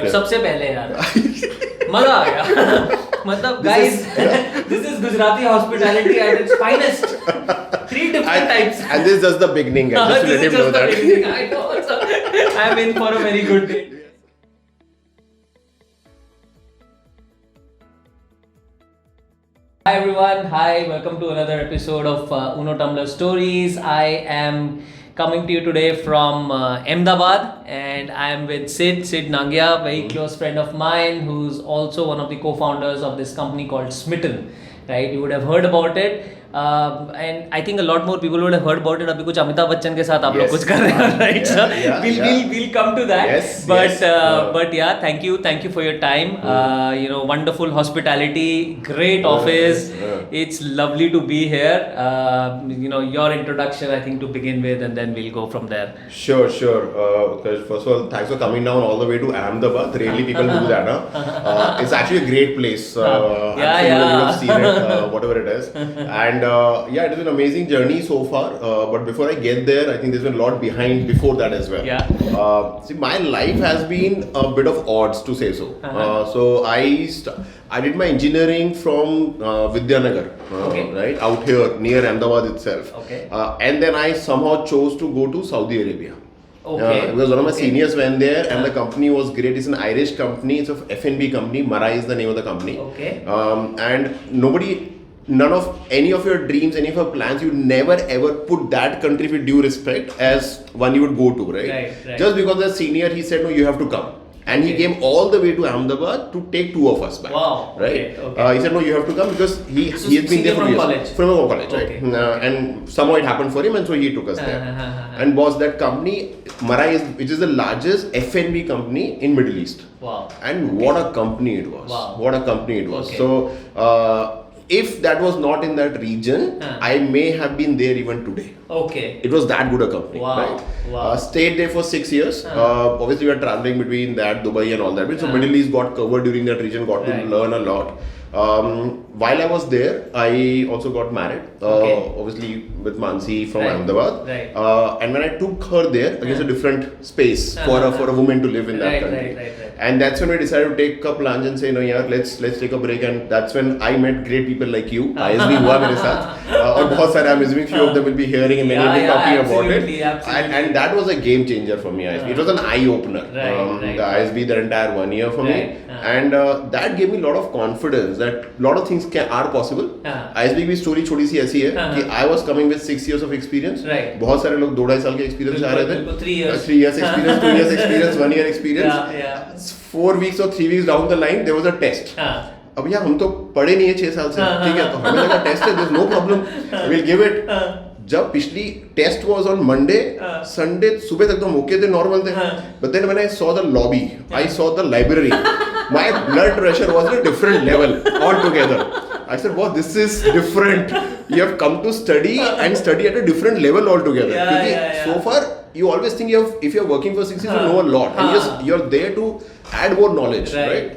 But सबसे पहले यार मजा आ गया. मतलब guys, this is Gujarati hospitality at its finest. 3 different types. And this is just the beginning. Just to let him know that. Beginning. I know. So, I am in for a very good day. Hi everyone. Hi. Welcome to another episode of Unotumbler Stories. I am coming to you today from Ahmedabad, and I am with Siddhartha Nangia, very close friend of mine, who's also one of the co-founders of this company called Smytten. Right? You would have heard about it. And I think a lot more people would have heard about it. अभी कुछ अमिताभ बच्चन के साथ आप लोग कुछ कर रहे हो, right? So we'll come to that. Yes, but yeah, thank you for your time. Wonderful hospitality, great office. It's lovely to be here. Your introduction, I think, to begin with, and then we'll go from there. Sure. First of all, thanks for coming down all the way to Ahmedabad. Rarely people do that, huh? It's actually a great place. I'm sure you have seen it, whatever it is. And it is an amazing journey so far. But before I get there, I think there's been a lot behind before that as well. Yeah. See, my life has been a bit of odds, to say so. So I did my engineering from Vidyanagar, right out here near Ahmedabad itself. Okay. And then I somehow chose to go to Saudi Arabia. Okay. Because one of my seniors went there, and the company was great. It's an Irish company. It's a F&B company. Marai is the name of the company. Okay. And none of any of your dreams, any of your plans, you never ever put that country with due respect as one you would go to, right? Right. Just because the senior, he said, no, you have to come. And he came all the way to Ahmedabad to take 2 of us back. Wow. Right? Okay. He said, no, you have to come because he has been there for years. College. From college, Okay. right? And somehow it happened for him, and so he took us there. And boss, that company, Marai, which is the largest F&B company in Middle East. Wow. And what a company it was. Wow. What a company it was. Okay. So, if that was not in that region, I may have been there even today. Okay. It was that good a company, Wow. right? Wow. Stayed there for 6 years. Obviously, we were traveling between that, Dubai and all that. So Middle East got covered during that region, got to learn a lot. While I was there, I also got married. Obviously, with Mansi from Ahmedabad. Right. And when I took her there, against a different space for a woman to live in that country. Right. And that's when we decided to take a plunge and say, no, yeah, let's take a break. And that's when I met great people like you. ISB हुआ मेरे साथ. और बहुत सारे, I'm assuming few of them will be hearing and many will be talking about it. Absolutely. And that was a game changer for me, ISB. It was an eye opener. Right. The ISB, the entire 1 year for me. And that gave me a lot of confidence that a lot of things are possible. ISB की story छोटी सी ऐसी है कि I was coming with 6 years of experience. Right. बहुत सारे लोग 2-2.5 साल के experience ला रहे थे. 3 years. 3 years experience, 2 years experience, 1 year experience. Yeah. 4 weeks or 3 weeks down the line, there was a test. अब यार हम तो पढ़े नहीं है 6 साल से, ठीक है, तो हमें लगा टेस्ट है, there's no problem, we'll give it. जब पिछली test was on Monday, Sunday सुबह तक तो हम ओके थे, नॉर्मल थे, but then when I saw the lobby, I saw the library, my blood pressure was at a different level altogether. I said, wow, this is different. You have come to study and study at a different level altogether. Because so far you always think if you're working for 6 years, you know a lot, and you're there to add more knowledge, right?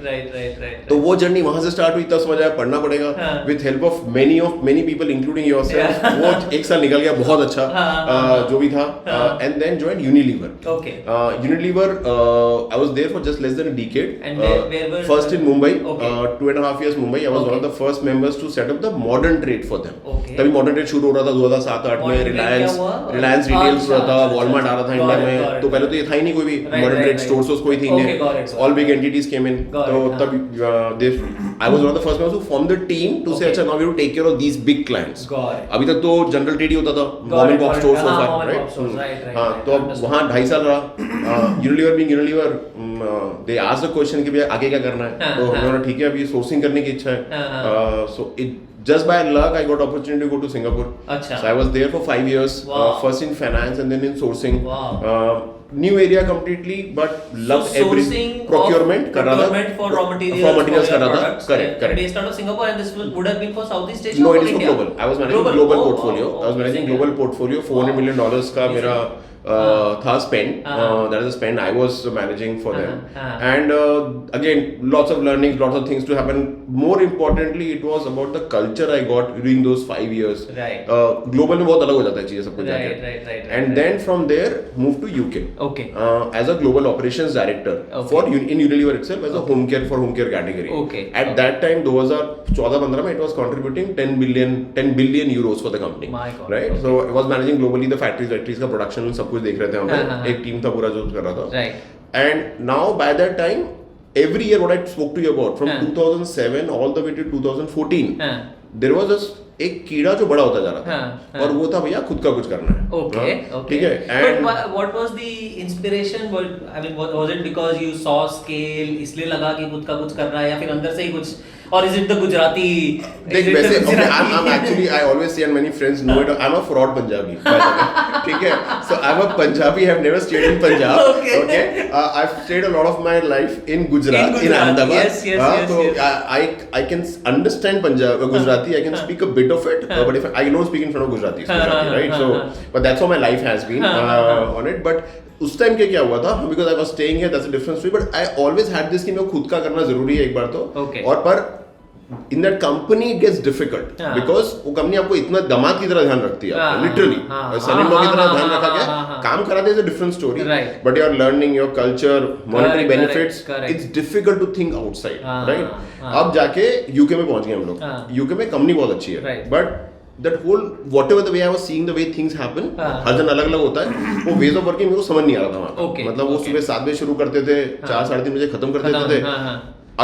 तो वो journey वहाँ से start हुई, तब समझ आया पढ़ना पड़ेगा. With help of many people, including yourself, वो 1 साल निकल गया बहुत अच्छा, जो भी था. And then joined Unilever. Okay. Unilever, I was there for just less than a decade. And where were first in Mumbai, okay. 2.5 years Mumbai. I was one of the first members to set up the modern trade for them. Okay. तभी modern trade शुरू हो रहा था 2007-8 में. Reliance retail शुरू था, Walmart आ रहा था इंडिया में. तो पहले तो ये था ही नहीं कोई भी modern trade stores, कोई थी नहीं. All big entities came in. So तब I was one of the first members who formed the team to say, अच्छा, now we have to take care of these big clients. अभी तक तो general trade ही होता था, mom and pop stores so far, right? हाँ, तो अब वहाँ 2.5 साल रहा. Unilever being Unilever, they asked the question कि भैया आगे क्या करना है, तो हमने बोला ठीक है अभी सोर्सिंग करने की इच्छा है. So it just by luck I got opportunity to go to Singapore. Achha. So I was there for 5 years. First in finance and then in sourcing. New area completely, but loved every procurement for raw materials कर रहा था. Correct. Based out of Singapore, and this would have been for Southeast Asia. No, it is for global. I was managing global portfolio. I was managing global portfolio. $400 million का मेरा था spend. That is the spend I was managing for them. And again, lots of learnings, lots of things to happen. More importantly, it was about the culture I got during those 5 years. Right. Global में बहुत अलग हो जाता है चीजें सब कुछ जाके. Right. And then from there, moved to UK. Okay. As a global operations director for in Unilever itself as a home care category. Okay. At that time, 2014-15 में it was contributing 10 billion euros for the company. My God. Right. Okay. So it was managing globally the factories का production सब कुछ देख रहे थे हम लोग. एक टीम था पूरा जो कर रहा था. Right. And now by that time, every year what I spoke to you about from 2007 all the way to 2014, there was एक कीड़ा जो बड़ा होता जा रहा था और वो था भैया खुद का कुछ करना है. Okay. ठीक है. And but what was the inspiration? I mean, was it because you saw scale इसलिए लगा कि खुद का कुछ कर रहा है या फिर अंदर से ही कुछ? Or is it the Gujarati? देख वैसे I'm actually I always say and many friends know it. I'm a fraud Punjabi. ठीक है. So I'm a Punjabi. Have never stayed in Punjab. Okay. I've stayed a lot of my life in Gujarat, in Ahmedabad. Yes. So I can understand Gujarati. I can speak a bit of it, but if I don't speak in front of Gujaratis, right? So, but that's how my life has been on it. But उस time क्या हुआ था because I was staying here that's a different story but I always had this कि मैं खुद का करना जरूरी है एक बार तो और पर in that company it gets difficult because वो कंपनी आपको इतना दामाद की तरह ध्यान रखती है लिटरली सन इन लॉ की तरह ध्यान रखा गया काम कराते is a different story but you are learning your culture monetary benefits it's difficult to think outside right अब जाके यूके में पहुंच गए हम लोग यूके में कंपनी बहुत अच्छी है but that whole whatever the way I was seeing the way things happen हर जन अलग अलग होता है वो ways of working मेरे को समझ नहीं आ रहा था वहाँ मतलब वो सुबह 7 बजे शुरू करते थे 4-3:30 बजे खत्म कर देते थे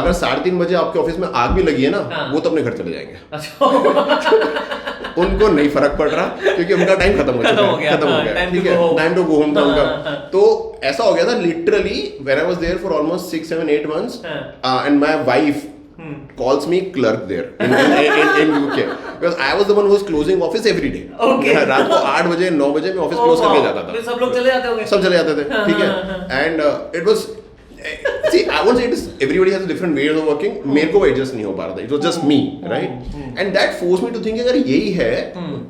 अगर 3:30 बजे आपके ऑफिस में आग भी लगी है ना वो तो अपने घर चले जाएंगे उनको नहीं फर्क पड़ रहा क्योंकि उनका टाइम खत्म हो गया ठीक है टाइम टू गो होम था उनका तो ऐसा हो गया था literally when I was there for almost 6-7-8 months and my wife calls me clerk there in UK because I was the one who was closing office every day. Okay. रात को 8 बजे 9 बजे मैं ऑफिस क्लोज करके जाता था. सब लोग चले जाते होंगे. सब चले जाते थे. ठीक है. And it was see I won't say it is everybody has a different way of working. मेरे को एडजस्ट नहीं हो पा रहा था. It was just me, right? And that forced me to think अगर यही है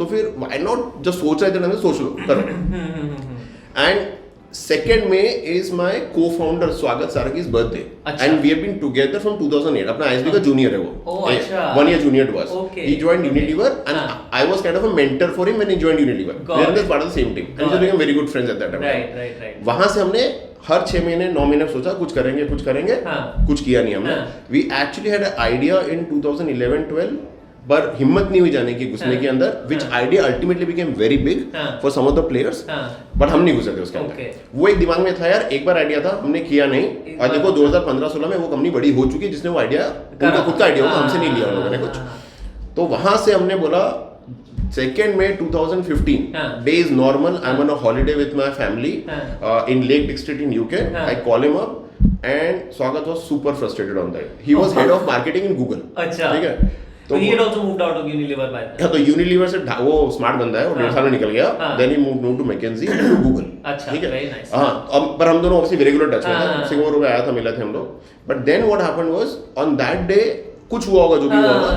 तो फिर why not just सोच रहे थे सोच लो करो. And second May is my co-founder Swagat Saraki's birthday. And we have been together from 2008. अपना ISB का junior है वो. 1 year junior to us. Okay. He joined Unilever and I was kind of a mentor for him when he joined Unilever. We were part of the same team. And we became very good friends at that time. Right. वहाँ से हमने हर 6 महीने 9 महीने सोचा कुछ करेंगे कुछ किया नहीं हमने. We actually had an idea in 2011-12. पर हिम्मत नहीं हुई जाने की घुसने के अंदर which idea ultimately became very big for some of the players but हम नहीं घुसे थे उसके अंदर वो एक दिमाग में था यार एक बार आइडिया था हमने किया नहीं और देखो 2015-16 में वो कंपनी बड़ी हो चुकी है जिसने वो आइडिया उनका खुद का आइडिया होगा हमसे नहीं लिया उन लोगों ने कुछ तो वहां से हमने बोला 2nd May 2015 day is normal I'm on a holiday with my family in Lake District in UK I call him up and Swagat was super frustrated on that he was head of marketing in Google ठीक है तो he had also moved out of Unilever by then. हाँ तो Unilever से वो smart बंदा है वो 1.5 साल में निकल गया then he moved to McKinsey to Google ठीक है very nice हाँ अब पर हम दोनों obviously रेगुलर टच में थे सिंगापुर में आया था मिला थे हम लोग but then what happened was on that day कुछ हुआ होगा जो भी हुआ होगा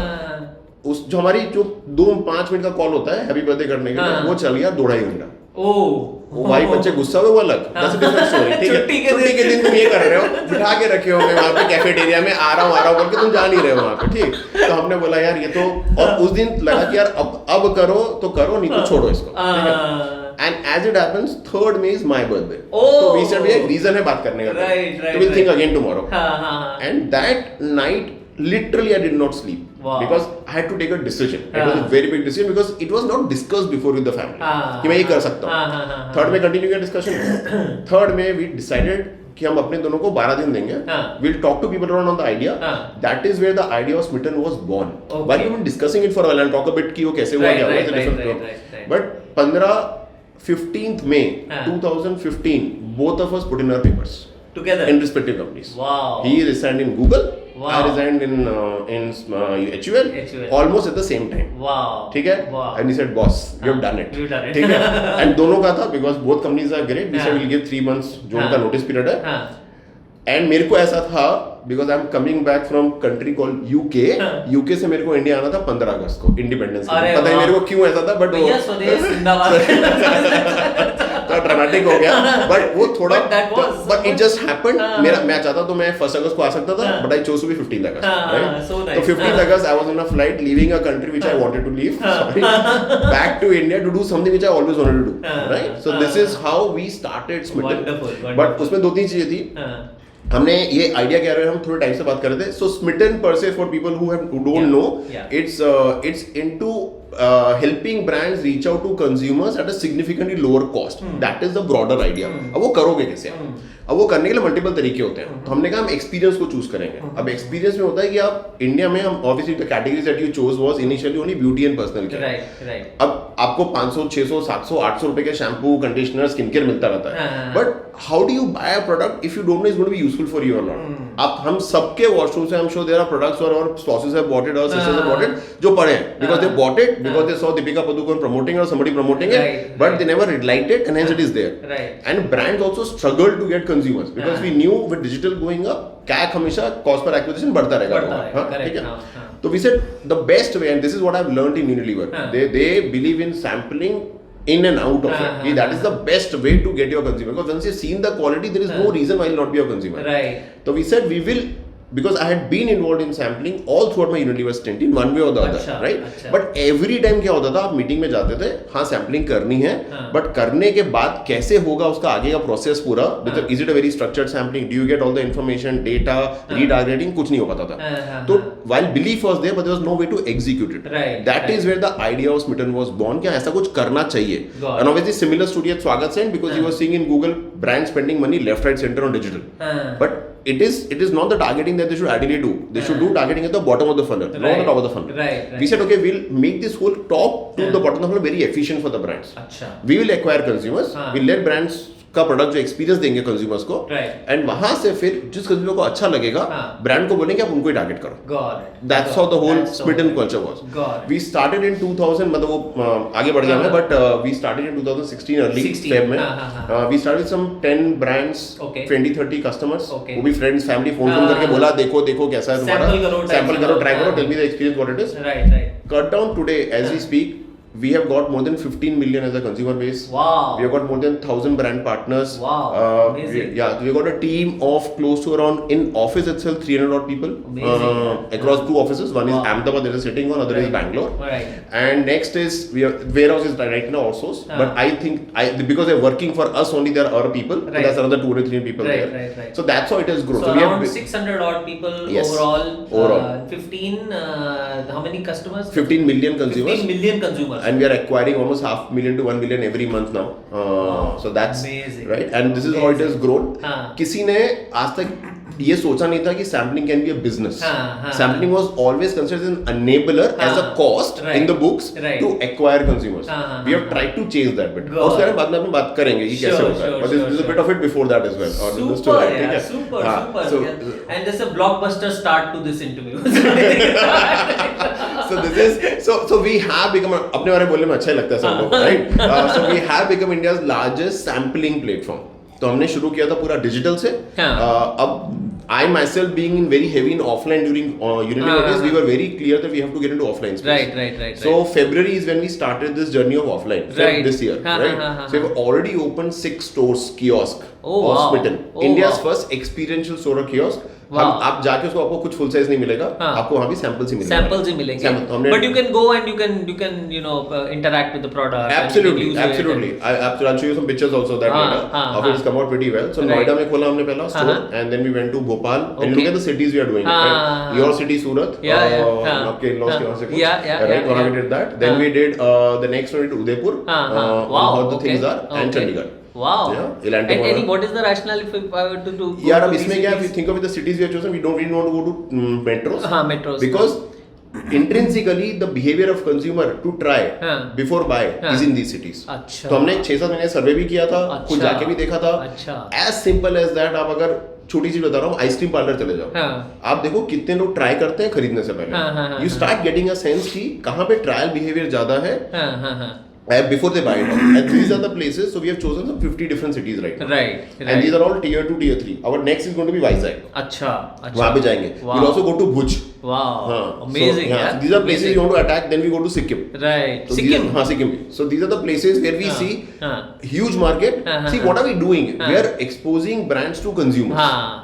उस जो हमारी जो 2-5 मिनट का कॉल होता है हैप्पी बर्थडे करने के लिए वो चल गया 2-2.5 घंटा वो भाई बच्चे गुस्सा हुए वो अलग दैट्स अ डिफरेंट स्टोरी ठीक है छुट्टी के दिन तुम ये कर रहे हो बिठा के रखे होंगे वहां पे कैफेटेरिया में आ रहा हूं करके तुम जा नहीं रहे हो वहां पे ठीक तो हमने बोला यार ये तो और उस दिन लगा कि यार अब करो तो करो नहीं तो छोड़ो इसको and as it happens 3rd May is my birthday so we said एक रीजन है बात करने का तो we'll think again tomorrow and that night literally I did not sleep because I had to take a decision it was a very big decision because it was not discussed before with the family कि मैं ये कर सकता हूँ 3rd May continue किया discussion 3rd May we decided कि हम अपने दोनों को 12 दिन देंगे we'll talk to people around on the idea that is where the idea of Smytten was born while we were discussing it for a while and talk a bit कि वो कैसे हुआ क्या हुआ but 15th May 2015 both of us put in our papers together in respective companies. Wow. He resigned in Google. Wow. I resigned in HUL almost at the same time. Wow. ठीक है? Wow. And he said, boss, you have done it. You done it. ठीक है? And दोनों का था because both companies are great. We said we'll give 3 months जो उनका notice period है. And मेरे को ऐसा था because I'm coming back from country called UK. UK से मेरे को इंडिया आना था 15 अगस्त को इंडिपेंडेंस के पता नहीं मेरे को क्यों ऐसा था but भैया स्वदेश जिंदाबाद ज्यादा ड्रामेटिक हो गया, बट वो थोड़ा, बट इट जस्ट हैपेंड. मेरा मैं चाहता तो मैं 1 अगस्त को आ सकता था, but I chose to be 15 August, right? तो 15 August I was on a flight leaving a country which I wanted to leave, back to India to do something which I always wanted to do, right? So this is how we started Smytten. But उसमें 2-3 चीजें थी. हमने ये idea क्या रहे हम थोड़े time से बात कर रहे थे. सो स्मिटन पर से for people who don't know, it's into helping brands reach out to consumers at a significantly lower cost. That is the broader idea. अब वो करोगे कैसे आप? अब वो करने के लिए मल्टीपल तरीके होते हैं. तो हमने कहा हम एक्सपीरियंस को चूज करेंगे. अब एक्सपीरियंस में होता है कि आप इंडिया में, हम obviously the categories that you chose was initially only beauty and personal care. अब आपको 500, 600, 700, 800 रुपए के शैम्पू, कंडीशनर, स्किन केयर मिलता रहता है. But how do you buy a product if you don't know it's going to be useful for you और not? आप हम सबके वॉशरूम से हम शो देयर आर प्रोडक्ट्स और स्पॉसेस हैव बॉट इट और सिस्टर्स हैव बॉट इट, जो पढ़े हैं because they bought it, because they saw Deepika Padukone promoting or somebody promoting it, but they never liked it and hence it is there. And brands also struggled to get consumers because we knew with digital going up, CAC हमेशा cost per acquisition बढ़ता रहेगा. ठीक है. तो we said the best way, and this is what I've learned in Unilever. They believe in sampling in and out of it. That is the best way to get your consumer. Because once you've seen the quality, there is no reason why you'll not be your consumer. So we said we will. Because I had been involved in sampling all throughout my Unilever stint in one way or the other, right? But every time क्या होता था, आप meeting में जाते थे, हाँ sampling करनी है, बट करने के बाद कैसे होगा उसका आगे का प्रोसेस पूरा, मतलब is it a very structured sampling, do you get all the information, data, retargeting, कुछ नहीं हो पाता था. तो while belief was there, but there was no way to execute it. That is where the idea of Smytten was born. क्या ऐसा कुछ करना चाहिए. And obviously similar story at Swagat sent because he was seeing in Google brands spending money left, right, center on digital. But it is not the targeting that they should ideally do. They should do targeting at the bottom of the funnel, not at the top of the funnel. We said, okay, we'll make this whole top to the bottom of the funnel very efficient for the brands. We will acquire consumers. We'll let brands का product जो experience देंगे consumers को, and वहां से फिर जिस consumer को अच्छा लगेगा, ब्रांड को बोलेंगे आप उनको ही टारगेट करो. That's how the whole smitten culture was. We started in 2000, मतलब वो आगे बढ़ गया मैं, but we started in 2016 early feb में. We started with some 10 brands, 20-30 customers, वो भी फ्रेंड्स, फैमिली, फोन करके बोला देखो कैसा है तुम्हारा, सैंपल करो, ट्राई करो, tell me the experience what it is. Cut down today as we speak, we have got more than 15 million as a consumer base. Wow. We have got more than 1,000 brand partners. Wow. Amazing. We got a team of close to around, in office itself, 300 odd people. Across 2 offices. One is Ahmedabad, there is sitting one, other is Bangalore. And next is, warehouse is right now outsourced. But I think, because they're working for us only, there are other people. So that's another 200-300 people there. So that's how it has grown. So we have 600 odd people overall. 15, how many customers? 15 million consumers. 15 million consumers. And we are acquiring almost 500,000 to 1 million every month now. So that's amazing. Right. And this is how it has grown. किसी ने आज तक ये सोचा नहीं था कि sampling can be a business. Sampling was always considered as an enabler, as a cost in the books to acquire consumers. We have tried to change that bit. और उसके बाद में अपन बात करेंगे कि कैसे होता है. But there's a bit of it before that as well. Super, super. So, and there's a blockbuster start to this interview. So this is so we have become, अपने बारे में बोलने में अच्छा ही लगता है सब लोग, right? So we have become India's largest sampling platform. तो हमने शुरू किया था पूरा डिजिटल से. अब I myself being in very heavy in offline during Unilever days, we were very clear that we have to get into offline space. Right. So February is when we started this journey of offline. This year, right? So we've already opened 6 stores, kiosk of Smytten. India's first experiential store kiosk. आप जाके उसको आपको कुछ full size नहीं मिलेगा, आपको वहाँ भी सैंपल्स ही मिलेंगे. But you can go and you can interact with the product. Absolutely. I'll show you some pictures also that later. Of it has come out pretty well. So Noida में खोला हमने पहला store, and then we went to Bhopal. And look at the cities we are doing. Right? Your city Surat. आपके in-laws के वहाँ से कुछ. Right? वहाँ we did that. Then we did the next one to Udaipur. How the things are, and Chandigarh. Wow. And what is the rationale if I were to do? यार अब इसमें क्या, if you think of the cities we have chosen, we don't really want to go to metros. Metros. Because intrinsically the behavior of consumer to try before buy is in these cities. तो हमने 6-7 महीने सर्वे भी किया था, खुद जाके भी देखा था. As simple as that. आप अगर छोटी चीज बता रहा हूँ, आइसक्रीम पार्लर चले जाओ, आप देखो कितने लोग ट्राई करते हैं खरीदने से पहले. You start getting a sense कि कहाँ पे ट्रायल बिहेवियर ज्यादा है. before they buy it all. And these are the places, so we have chosen some 50 different cities right now. Right. And these are all tier 2, tier 3. Our next is going to be Vizag. अच्छा. वहाँ पे जाएंगे. Wow. We'll also go to Bhuj. Wow. Amazing. So, so these are places you want to attack. Then we go to Sikkim. Right. So Sikkim. Sikkim. So these are the places where we see huge market. See what are we doing? We are exposing brands to consumers,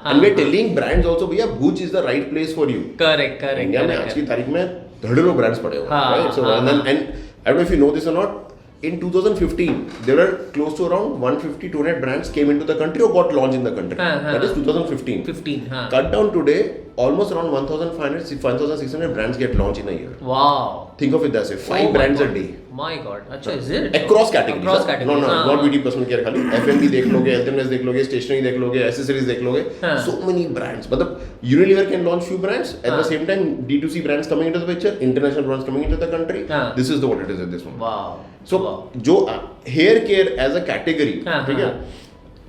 and we are telling brands also, भैया Bhuj is the right place for you. Correct. India में आज की तारीख में धड़ल्लो brands पड़े हुए हैं, right? So and I don't know if you know this or not. In 2015, there were close to around 150-200 brands came into the country or got launched in the country. That is 2015. Cut down today, almost around 1,500-1,600 brands get launched in a year. Wow. Think of it that way. 5 brands a day. My God. अच्छा, is it? Across categories. Across categories. No, not beauty personal care खाली. F&B देख लोगे, health and wellness देख लोगे, stationery देख लोगे, accessories देख लोगे. So many brands. मतलब Unilever can launch few brands. At the same time, D2C brands coming into the picture, international brands coming into the country. This is what it is at this moment. Wow. So जो hair care as a category, ठीक है?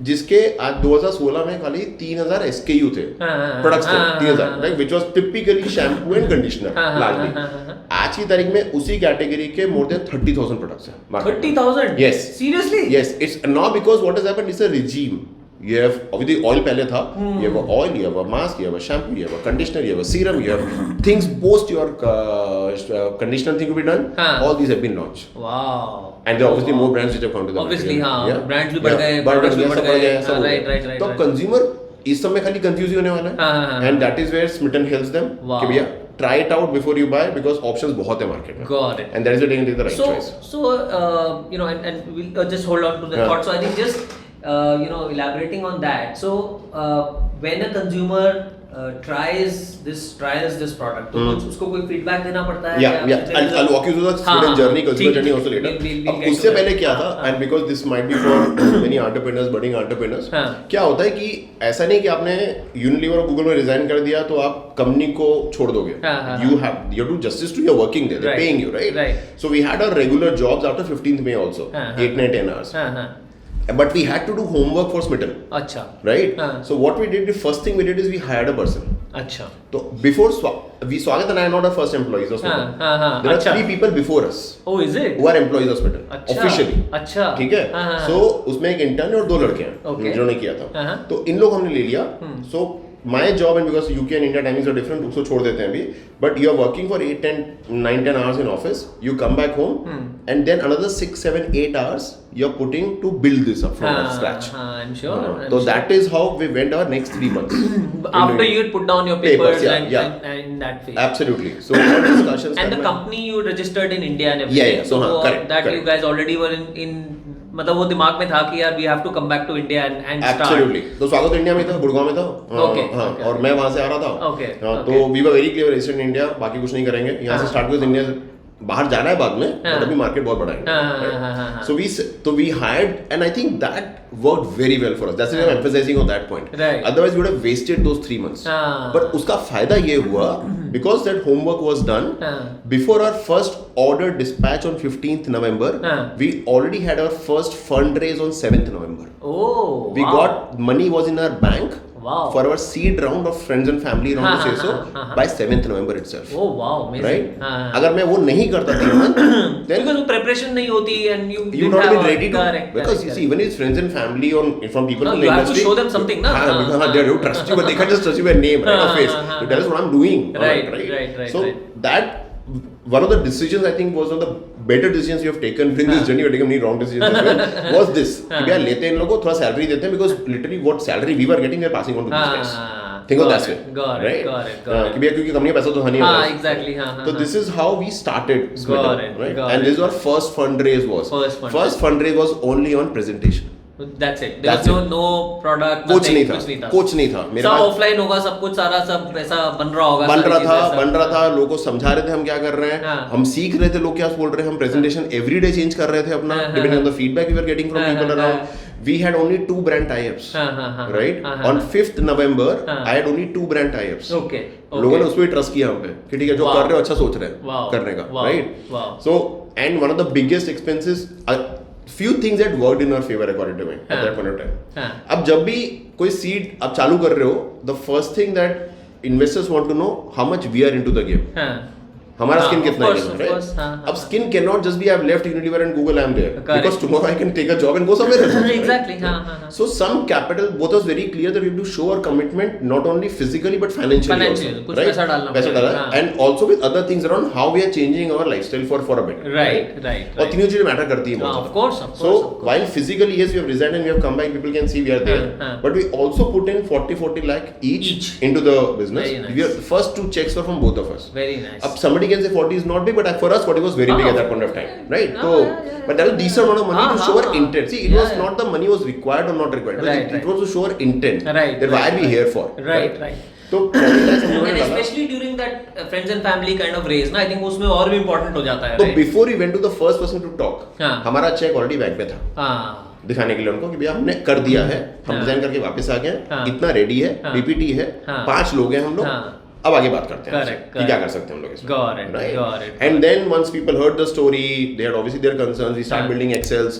जिसके आज 2016 में खाली 3000 SKU थे, products थे 3000, right, which was typically shampoo and conditioner largely. आज की तारीख में उसी कैटेगरी के मोर देन 30,000 प्रोडक्ट्स हैं. 30,000? Yes. Seriously? Yes, it's not because what has happened is a regime. You have obviously oil पहले था. You have a oil, you have a mask, you have a shampoo, you have a conditioner, you have a serum, you have things post your conditioner thing to be done. All these have been launched. Wow. And there are obviously more brands which have come to the obviously market. brands भी बढ़ गए, products भी बढ़ गए. Right. तो consumer इस समय खाली confuse ही होने वाला है. And that is where Smytten helps them. कि भैया try it out before you buy because options बहुत है market में. Got it. And that is where taking the right choice. So you know, and we'll just hold on to the thought. So I think just you know, elaborating on that. So when a consumer tries this product, तो उसको कोई feedback देना पड़ता है? Yeah. I'll walk you through the Smytten journey, consumer journey also later. अब उससे पहले क्या था? And because this might be for many entrepreneurs, budding entrepreneurs, क्या होता है कि ऐसा नहीं कि आपने Unilever और Google में resign कर दिया तो आप कंपनी को छोड़ दोगे. You have to do justice to your working there. They're paying you, right? So we had our regular jobs after 15th May also, 8, 9, 10 hours. But we had to do homework for Smytten. Acha. Right? So what we did, the first thing we did is we hired a person. Acha. So before Swagat and I are not our first employees of Smytten. There are 3 people before us. Oh, is it? Who are employees of Smytten. Officially. Acha. ठीक है? So उसमें एक intern और 2 लड़के हैं जिन्होंने किया था. तो इन लोग हमने ले लिया. So my job, and because UK and India timings are different, उसको छोड़ देते हैं अभी. But you are working for 8, 9, 10 hours in office. You come back home, and then another 6, 7, 8 hours you are putting to build this up from scratch. I'm sure. So that is how we went our next 3 months. After you put down your papers and in that phase. Absolutely. So discussions. And the company you registered in India and everything. Yeah. So correct. That you guys already were in मतलब वो दिमाग में था कि यार we have to come back to India and start. Absolutely. तो स्वागत India में था, गुड़गांव में था. Okay. और मैं वहाँ से आ रहा था. Okay. तो we were very clear registered in India, बाकी कुछ नहीं करेंगे. यहाँ से start because India बाहर जाना है बाद में, but अभी मार्केट बहुत बड़ा है. So we hired, and I think that worked very well for us. That's why I'm emphasizing on that point. Right. Otherwise we would have wasted those 3 months. But उसका फायदा ये हुआ because that homework was done before our first order dispatch on 15th November. We already had our first fundraise on 7th November. Oh. We got money was in our bank. Wow. For our seed round of friends and family round to say so by 7th November itself. Oh wow, amazing. Right? अगर मैं वो नहीं करता था then because वो preparation नहीं होती and you not even ready to because you see even his friends and family from people in the industry. You have to show them something, na? They don't trust you, but they can't just trust you by name, right, or face. You tell us what I'm doing. Right. So that one of the decisions I think was one of the better decisions you have taken in this journey. You have taken many wrong decisions as well. Was this? कि भैया लेते हैं इन लोगों को थोड़ा salary देते हैं because literally what salary we were getting we are passing on to these guys. Think of that way. Got it. कि भैया क्योंकि कंपनी का पैसा तो नहीं है. Exactly. So this is how we started Smytten, right? And this is our first fundraise was. First fundraise was only on presentation. That's it. There was no product. कुछ नहीं था. मेरा सब ऑफलाइन होगा, सब कुछ सारा सब ऐसा बन रहा होगा. बन रहा था. लोगों को समझा रहे थे हम क्या कर रहे हैं. हम सीख रहे थे लोग क्या बोल रहे हैं. हम प्रेजेंटेशन एवरी डे चेंज कर रहे थे अपना depending on the feedback we were getting from people around. We had only 2 brand tie-ups, right? On 5th November, I had only 2 brand tie-ups. Okay. लोगों ने उस पर ट्रस्ट किया हम पे कि ठीक है जो कर रहे हो अच्छा सोच रहे हैं करने का, right? So and one of the biggest expenses. Few things that worked in our favor according to me at that point of time. अब जब भी कोई seed आप चालू कर रहे हो, the first thing that investors want to know how much we are into the game. हमारा स्किन कितना course, है, course, right? अब skin cannot just be I've left Unilever and Google, I'm there, because tomorrow I can take a job and go somewhere else. Exactly. So some capital, both was very clear that we have to show our commitment not only physically but financially also, कुछ right? पैसा डालना पैसा डालना, and also with other things around how we are changing our lifestyle for a better, right. और तीनों चीजें matter करती हैं of course. So while physically yes we have resigned and we have come back, people can see we are there, but we also put in 40 lakh each into the business. We are the first 2 checks were from both of us. Very nice. अब somebody can say 40 is not big, but for us 40 was very big at that point of time, right? So but that was decent amount of money to show our intent. See, it was not the money was required or not required, but it was to show our intent, that why are we here for, right. तो and especially during that friends and family kind of raise ना, I think उसमें और भी important हो जाता है. तो before we went to the first person to talk, हमारा चेक ऑलरेडी बैंक पे था, दिखाने के लिए उनको कि भैया हमने कर दिया है, हम डिजाइन करके वापस आ गए, इतना रेडी है, पीपीटी है, 5 लोग हैं हम लोग, अब आगे बात करते हैं कि क्या कर सकते हैं हम लोग इसमें. Got it. And then once people heard the story, they had obviously their concerns. We started building Excels.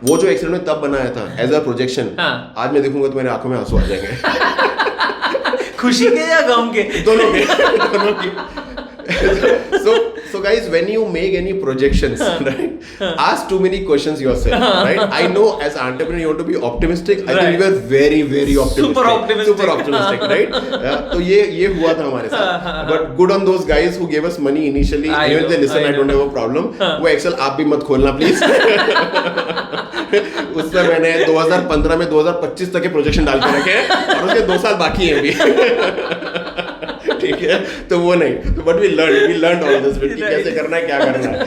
वो जो Excel में तब बनाया था as a projection, आज मैं देखूंगा तो मेरे आंखों में आंसू आ जाएंगे. खुशी के या गम के? दोनों के. So guys, when you make any projections, right, ask too many questions yourself, right? I know as an entrepreneur you want to be optimistic. I think we were very optimistic. Super optimistic, right? तो ये हुआ था हमारे साथ. But good on those guys who gave us money initially. Even they listen, I don't have a problem. वो Excel आप भी मत खोलना please. उसमें मैंने 2015 में 2025 तक के प्रोजेक्शन डाल के रखे हैं और उसके 2 साल बाकी हैं अभी. ठीक है, तो वो नहीं, but we learn all this bit, कैसे करना है, क्या करना है.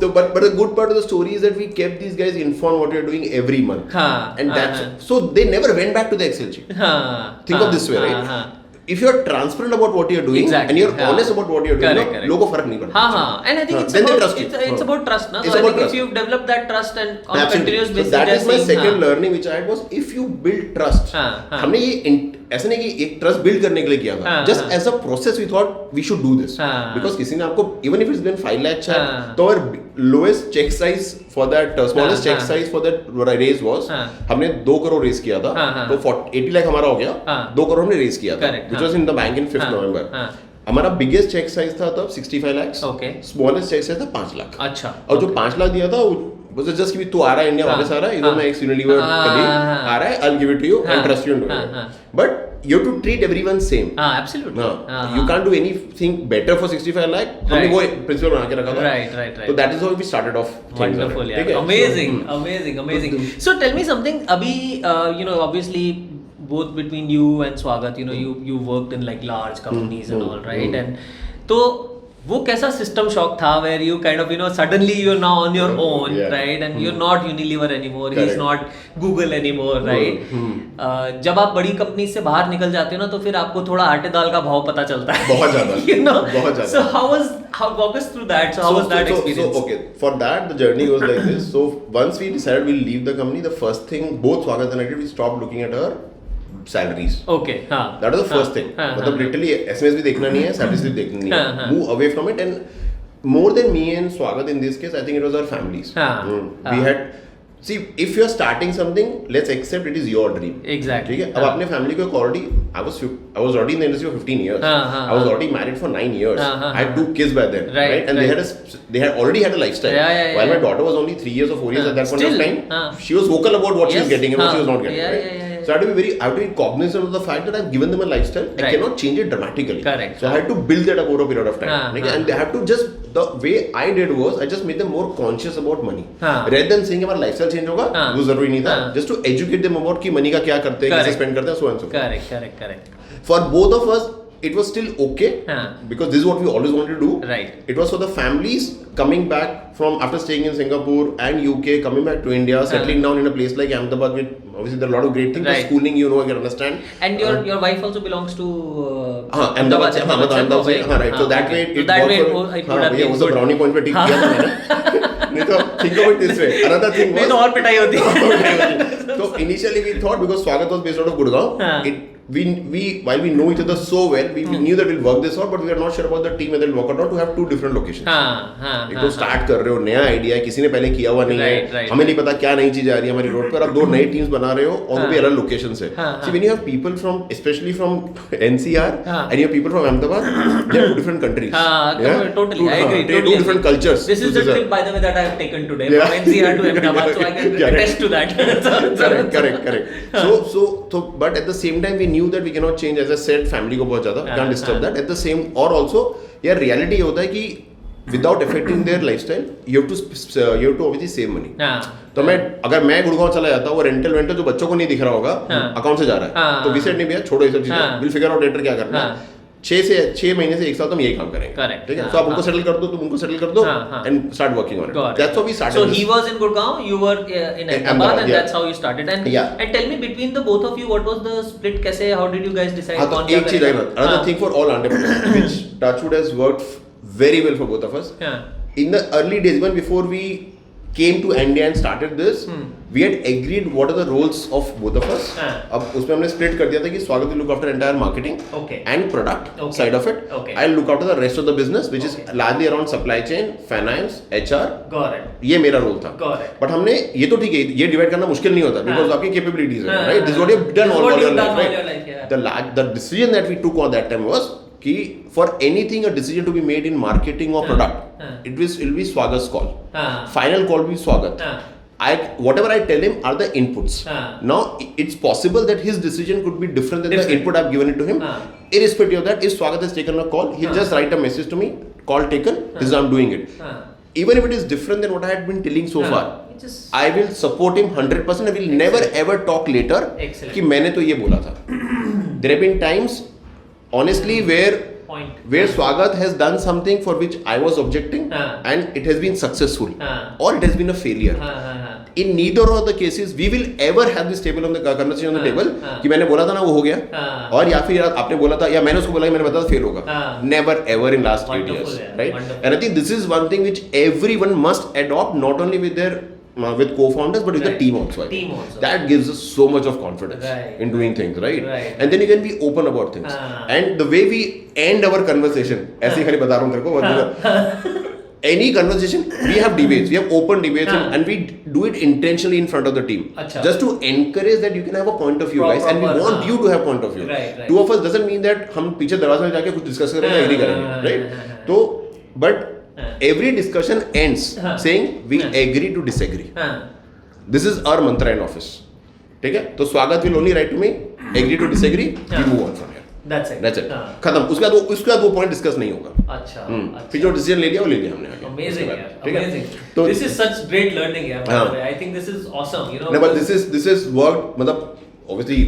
तो but the good part of the story is that we kept these guys informed what we are doing every month, and that's so they never went back to the Excel sheet. Think of this way, right? If you are transparent about what you are doing and you are honest about what you are doing, लोगों को फर्क नहीं पड़ता. And I think it's about trust, na? So I think if you've developed that trust and on a continuous basis, that is my second learning which I had was if you build trust. हमने ये ऐसा नहीं कि एक trust build करने के लिए किया था, just as a process we thought we should do this, because किसी ने आपको even if it's been 5 lakh तो our lowest check size for that smallest check size for that raise was, हमने 2 crore रेज किया था, तो 80 lakh हमारा हो गया, 2 crore हमने रेज किया था, which was in the bank in 5th November. हमारा बिगेस्ट चेक साइज था तब 65 lakhs, स्मॉलेस्ट चेक साइज था 5 lakh. अच्छा, और जो 5 lakh दिया था was it just कि तू आ रहा है इंडिया वापस आ रहा है, इधर मैं एक Unilever कलीग आ रहा है, I'll give it to you and trust you and do it. But you have to treat everyone same. Absolutely. You can't do anything better for 65 lakh. हमने वो प्रिंसिपल बना के रखा था. Right. So that is how we started off. Wonderful, yeah. Amazing. So tell me something. अभी obviously both between you and Swagat, you worked in like large companies and all, right? And तो वो कैसा system shock था where you kind of suddenly you're now on your own, right? And you're not Unilever anymore, he's not Google anymore, right? जब आप बड़ी company से बाहर निकल जाते हो ना, तो फिर आपको थोड़ा आटे दाल का भाव पता चलता है बहुत ज्यादा. बहुत ज्यादा. So walk us through that. So how was that experience? So okay, for that the journey was like this. So once we decided we'll leave the company, the first thing both Swagat and I did, we stopped looking at our salaries. Okay. That was the first thing. मतलब literally SMS भी देखना नहीं है, salaries भी देखना नहीं है. Move away from it, and more than me and Swagat in this case, I think it was our families. We had see if you are starting something, let's accept it is your dream. Exactly. ठीक है. अब अपने family को already I was already in the industry for 15 years. I was already married for 9 years. I had 2 kids by then, right? And they had already had a lifestyle. While my daughter was only 3 years or 4 years at that point of time, she was vocal about what she was getting and what she was not getting. Right? So I have to be cognizant of the fact that I've given them a lifestyle. I cannot change it dramatically. Correct. So I had to build that over a period of time. And they have to just, the way I did was I just made them more conscious about money. Rather than saying हमारा lifestyle change होगा, वो जरूरी नहीं था. Just to educate them about कि money का क्या करते हैं, कैसे spend करते हैं, so and so forth. Correct. For both of us, it was still okay because this is what we always wanted to do. Right. It was for the families coming back from after staying in Singapore and UK, coming back to India, settling down in a place like Ahmedabad with obviously there are a lot of great things. Right. Schooling, I can understand. And your wife also belongs to Ahmedabad. Right. So that way it would have been was a brownie point पे टिक किया था मैंने. नहीं तो think of it this way. Another thing was नहीं तो और पिटाई होती. So initially we thought because Swagat was based out of Gurgaon, while we know each other so well, we knew that we'll work this out, but we are not sure about the team whether it'll work out or not, to have 2 different locations. एक तो start कर रहे हो, नया idea है, किसी ने पहले किया हुआ नहीं है, हमें नहीं पता क्या नई चीज आ रही है हमारी रोड पर, आप 2 नई teams बना रहे हो और वो भी अलग locations है. See, when you have people from, especially from NCR and you have people from Ahmedabad, they are 2 different countries. Totally, I agree. 2 different cultures. This is the trip, by the way, that I have taken today from NCR to Ahmedabad, so I can attest to that. Correct. So, but at the same time, we knew that we cannot change, as I said, family को बहुत ज़्यादा, can't disturb that. At the same, और also, यार reality ये होता है कि without affecting their lifestyle, you have to obviously save money. तो अगर मैं गुड़गांव चला जाता, वो रेंटल जो बच्चों को नहीं दिख रहा होगा, अकाउंट से जा रहा है, तो विसेट नहीं भैया, छोड़ो ये सब चीजें, विल फिगर आउट लेटर क्या करना है. 6 महीने से 1 साल तुम यही काम करेंगे, ठीक है. तो आप उनको सेटल कर दो, तुम उनको सेटल कर दो, and start working on it. That's how we started. So he was in Gurgaon, you were in Ahmedabad, and that's how you started. And tell me, between the both of you, what was the split? कैसे, how did you guys decide? एक चीज है, another thing for all entrepreneurs, which Touchwood has worked very well for both of us. In the early days, even before we came to India and started this, we had agreed what are the roles of both of us. अब उसमें हमने split कर दिया था कि स्वागत will look after entire marketing and product side of it. I'll look after the rest of the business, which is largely around supply chain, finance, HR. Got it. ये मेरा रोल था. But हमने ये तो ठीक है, ये डिवाइड करना मुश्किल नहीं होता because आपकी capabilities है, right? This is what you've done all your life, right? The decision that we took on that time was कि for anything a decision to be made in marketing or product, it will be Swagat's call. Final call will be Swagat. Whatever I tell him are the inputs. Now it's possible that his decision could be different than the input I've given it to him. Irrespective of that, if Swagat has taken a call, he'll just write a message to me, call taken, this is how I'm doing it. Even if it is different than what I had been telling so far, I will support him 100%. I will never ever talk later कि मैंने तो ये बोला था. There have been times, honestly, where Swagat has done something for which I was objecting, and it has been successful, or it has been a failure. In neither of the cases we will ever have this table on the conversation on the table कि मैंने बोला था ना वो हो गया, और या फिर आपने बोला था या मैंने उसको बोला कि मैंने बताया फेल होगा. Never ever in last 8 years, right? And I think this is one thing which everyone must adopt, not only with their with co-founders, but with the team also. That gives us so much of confidence in doing things, right? And then you can be open about things. And the way we end our conversation, ऐसे ही खाली बता रहा हूँ तेरे को, any conversation, we have debates, we have open debates, and we do it intentionally in front of the team, just to encourage that you can have a point of view, guys, and we want you to have point of view. Two of us doesn't mean that हम पीछे दरवाजे में जाके कुछ discuss करेंगे, agree करेंगे, right? तो but every discussion ends saying we agree to disagree. This is our mantra in office. ठीक है? तो स्वागत will only write to me, agree to disagree, we move on from here. That's it. खत्म. उसके बाद वो point discuss नहीं होगा. अच्छा. फिर जो डिसीजन ले लिया वो ले लिया हमने आगे. Amazing, amazing. तो this is such great learning, यार. I think this is awesome, you know. No, but this is worked. मतलब obviously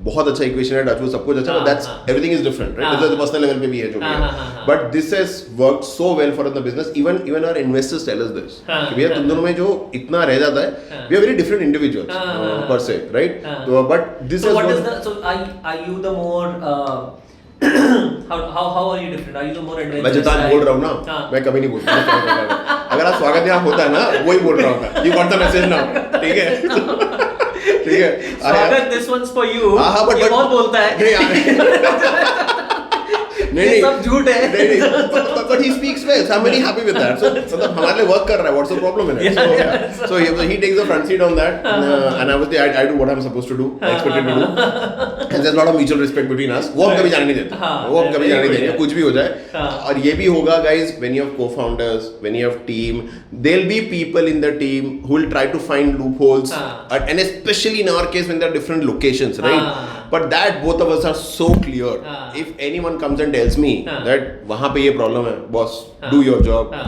बहुत अच्छा इक्वेशन है, टचवुड सब कुछ अच्छा, but that's everything is different, right? This is personal level पे भी है जो भी है. But this has worked so well for the business. Even our investors tell us this कि भैया तुम दोनों में जो इतना रह जाता है, we are very different individuals per se, right? But this is what is the, so are you the more how are you different? Are you the more adventurous? मैं जितना बोल रहा हूँ ना, मैं कभी नहीं बोलता. अगर आप स्वागत यहाँ होता है ना, वही बोल रहा हूँ. You got the message now, ठीक है? ठीक है. स्वागत, this one's for you. ये बहुत बोलता है. नहीं सब झूठ है. नहीं, but he speaks well, so I'm very happy with that. So मतलब हमारे लिए work कर रहा है. What's the problem in it? So he takes the front seat on that, and obviously I do what I'm supposed to do, expected to do. And there's a lot of mutual respect between us. वो हम कभी जाने नहीं देते. वो हम कभी जाने नहीं देंगे. कुछ भी हो जाए. और ये भी होगा, guys, when you have co-founders, when you have team, there'll be people in the team who will try to find loopholes, and especially in our case when there are different locations, right? But that both of us are so clear. If anyone comes and tells me that वहाँ पे ये problem है, boss, do your job.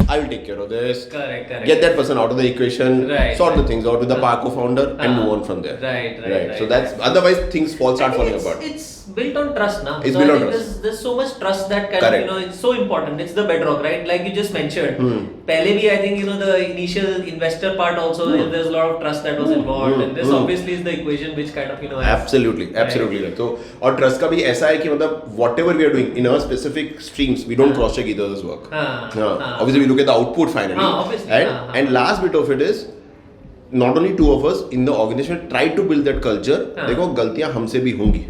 I will take care of this. Correct. Get that person out of the equation. Sort the things out with the co-founder and move on from there. Right. So that's, otherwise things start falling apart. It's built on trust now. It's built on trust. There's so much trust that kind of, you know, it's so important. It's the bedrock, right? Like you just mentioned. पहले भी I think, you know, the initial investor part also, there's a lot of trust that was involved, and this obviously is the equation which kind of, you know, absolutely right. So और trust का भी ऐसा है कि मतलब whatever we are doing in our specific streams, we don't cross check each other's work. Obviously we look at the output finally. And last bit of it is, not only two of us in the organization tried to build that culture. देखो गलतियां हमसे भी होंगी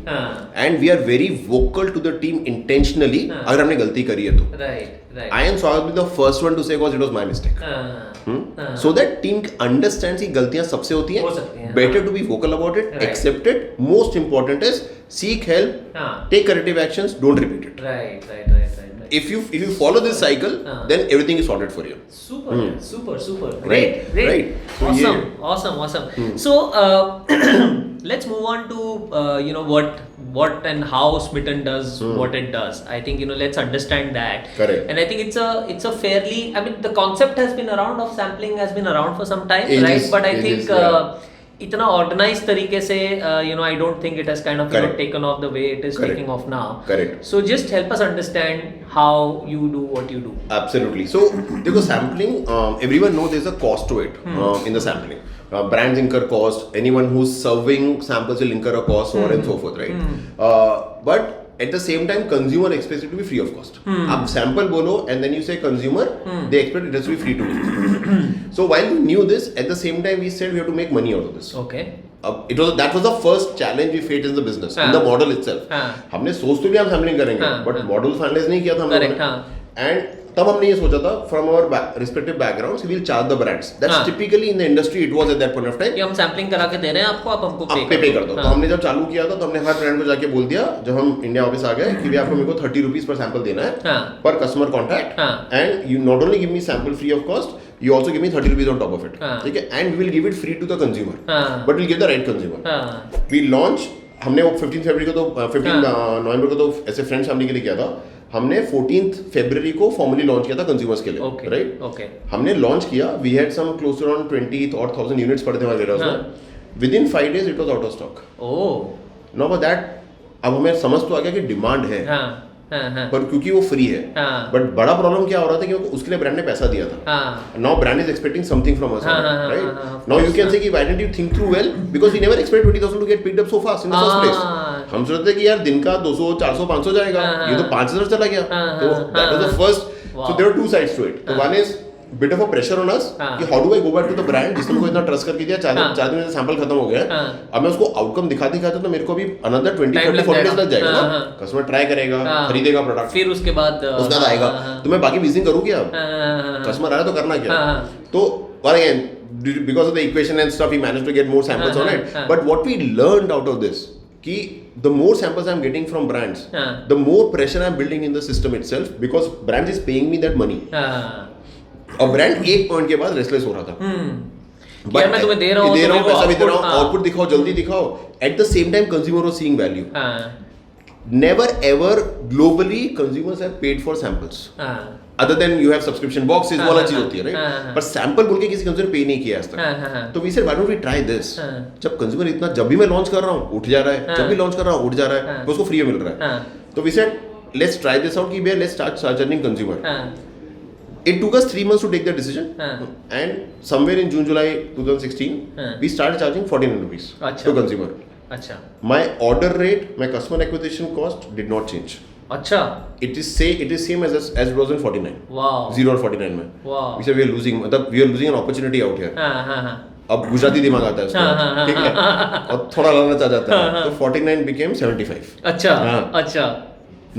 and we are very vocal to the team intentionally अगर हमने गलती करी है तो right. I am Swagat be the first one to say because it was my mistake so that team understands कि गलतियां सबसे होती हैं better to be vocal about it accept it most important is seek help take corrective actions don't repeat it right. If you follow this cycle then everything is sorted for you. Super great so awesome so let's move on to what and how Smytten does what it does. I think let's understand that. Correct. And I think it's a fairly, I mean, the concept has been around of sampling has been around for some time, Ages, right? But I think yeah. इतना organise तरीके से I don't think it has kind of taken off the way it is taking off now. Correct. So just help us understand how you do what you do. Absolutely. So देखो sampling, everyone knows there's a cost to it in the sampling. Brands incur cost. Anyone who's serving samples will incur a cost, so on and so forth, right? But at the same time, consumer expects it to be free of cost. आप sample बोलो and then you say consumer, they expect it has to be free to use. So while we knew this, at the same time we said we have to make money out of this. Okay. That was the first challenge we faced in the business, in the model itself. हमने सोच तो लिया हम sampling करेंगे, but model finalize नहीं किया था हम लोगों ने. And तब हमने ये सोचा था from our respective backgrounds we will charge the brands. That's typically in the industry it was at that point of time. कि हम सैम्पलिंग करा के दे रहे हैं आपको, आप हमको पे कर दो. तो हमने जब चालू किया था तो हमने हर ब्रांड को जाके बोल दिया जब हम इंडिया ऑफिस आ गए कि भी आपको मेरे को 30 रुपीज पर सैंपल देना है पर customer contact and you not only give me sample free of cost you also give me 30 rupees on top of it. ठीक है. And we will give it free to the consumer but will give the right consumer. We launch हमने वो 15 फरवरी को तो 15 नवंबर को तो ऐसे friends family के लिए किया था. हमने 14th फरवरी को फॉर्मली लॉन्च किया था कंज्यूमर्स के लिए, राइट? ओके. हमने लॉन्च किया, we had some close to around 20,000 units पड़े थे हमारे वेयरहाउस में. Within 5 days it was out of stock. Oh. No but that अब हमें समझ तो आ गया कि डिमांड है. पर क्योंकि वो फ्री है. बट बड़ा प्रॉब्लम क्या हो रहा था कि उसके लिए ब्रांड ने पैसा दिया था. Now brand is expecting something from us, right? Now you can say कि why didn't you think through well because we never expect 20,000 to get picked up so fast in the first place. हम सोचते थे कि यार दिन का 200 400 500 जाएगा, ये तो 5000 चला गया. तो that was the first. So there are two sides to it. तो one is bit of a pressure on us कि how do I go back to the brand जिसने मुझे इतना ट्रस्ट करके दिया. 4 दिन में सैंपल खत्म हो गया. अब मैं उसको आउटकम दिखाते तो मेरे को भी another 20-40 days लग जाएगा ना. कस्टमर ट्राई करेगा, खरीदेगा प्रोडक्ट, फिर उसके बाद आएगा. तो मैं बाकी बिजनेस करूँ क्या? कस्टमर आया तो करना क्या? तो again because of the equation and stuff we managed to get more samples on it. But what we learned out of this कि the more samples I'm getting from brands, the more pressure I'm building in the system itself because brands is paying me that money. और brand एक point के बाद restless हो रहा था. यार मैं तुम्हें दे रहा हूँ पैसा भी दे रहा हूँ, आउटपुट दिखाओ, जल्दी दिखाओ. At the same time consumer was seeing value. Never ever globally consumers have paid for samples other than you have subscription boxes वाला चीज होती है, राइट? पर सैंपल बोल के किसी कंज्यूमर पे नहीं किया आज तक. तो we said why don't we try this. जब कंज्यूमर इतना, जब भी मैं लॉन्च कर रहा हूँ उठ जा रहा है, जब भी लॉन्च कर रहा हूँ उठ जा रहा है, उसको फ्री में मिल रहा है. तो we said let's try this out कि we let's start charging consumer. It took us 3 months to take that decision, and somewhere in June-July 2016, we started charging 49 rupees to consumer. अच्छा. My order rate, my customer acquisition cost did not change. अच्छा. It is same as it was in 49. Wow. 0 और 49 में. Wow. We said we are losing an opportunity out here. अब गुजराती दिमाग आता है उसमें, ठीक है, और थोड़ा लालच आ जाता है. तो 49 became 75. अच्छा.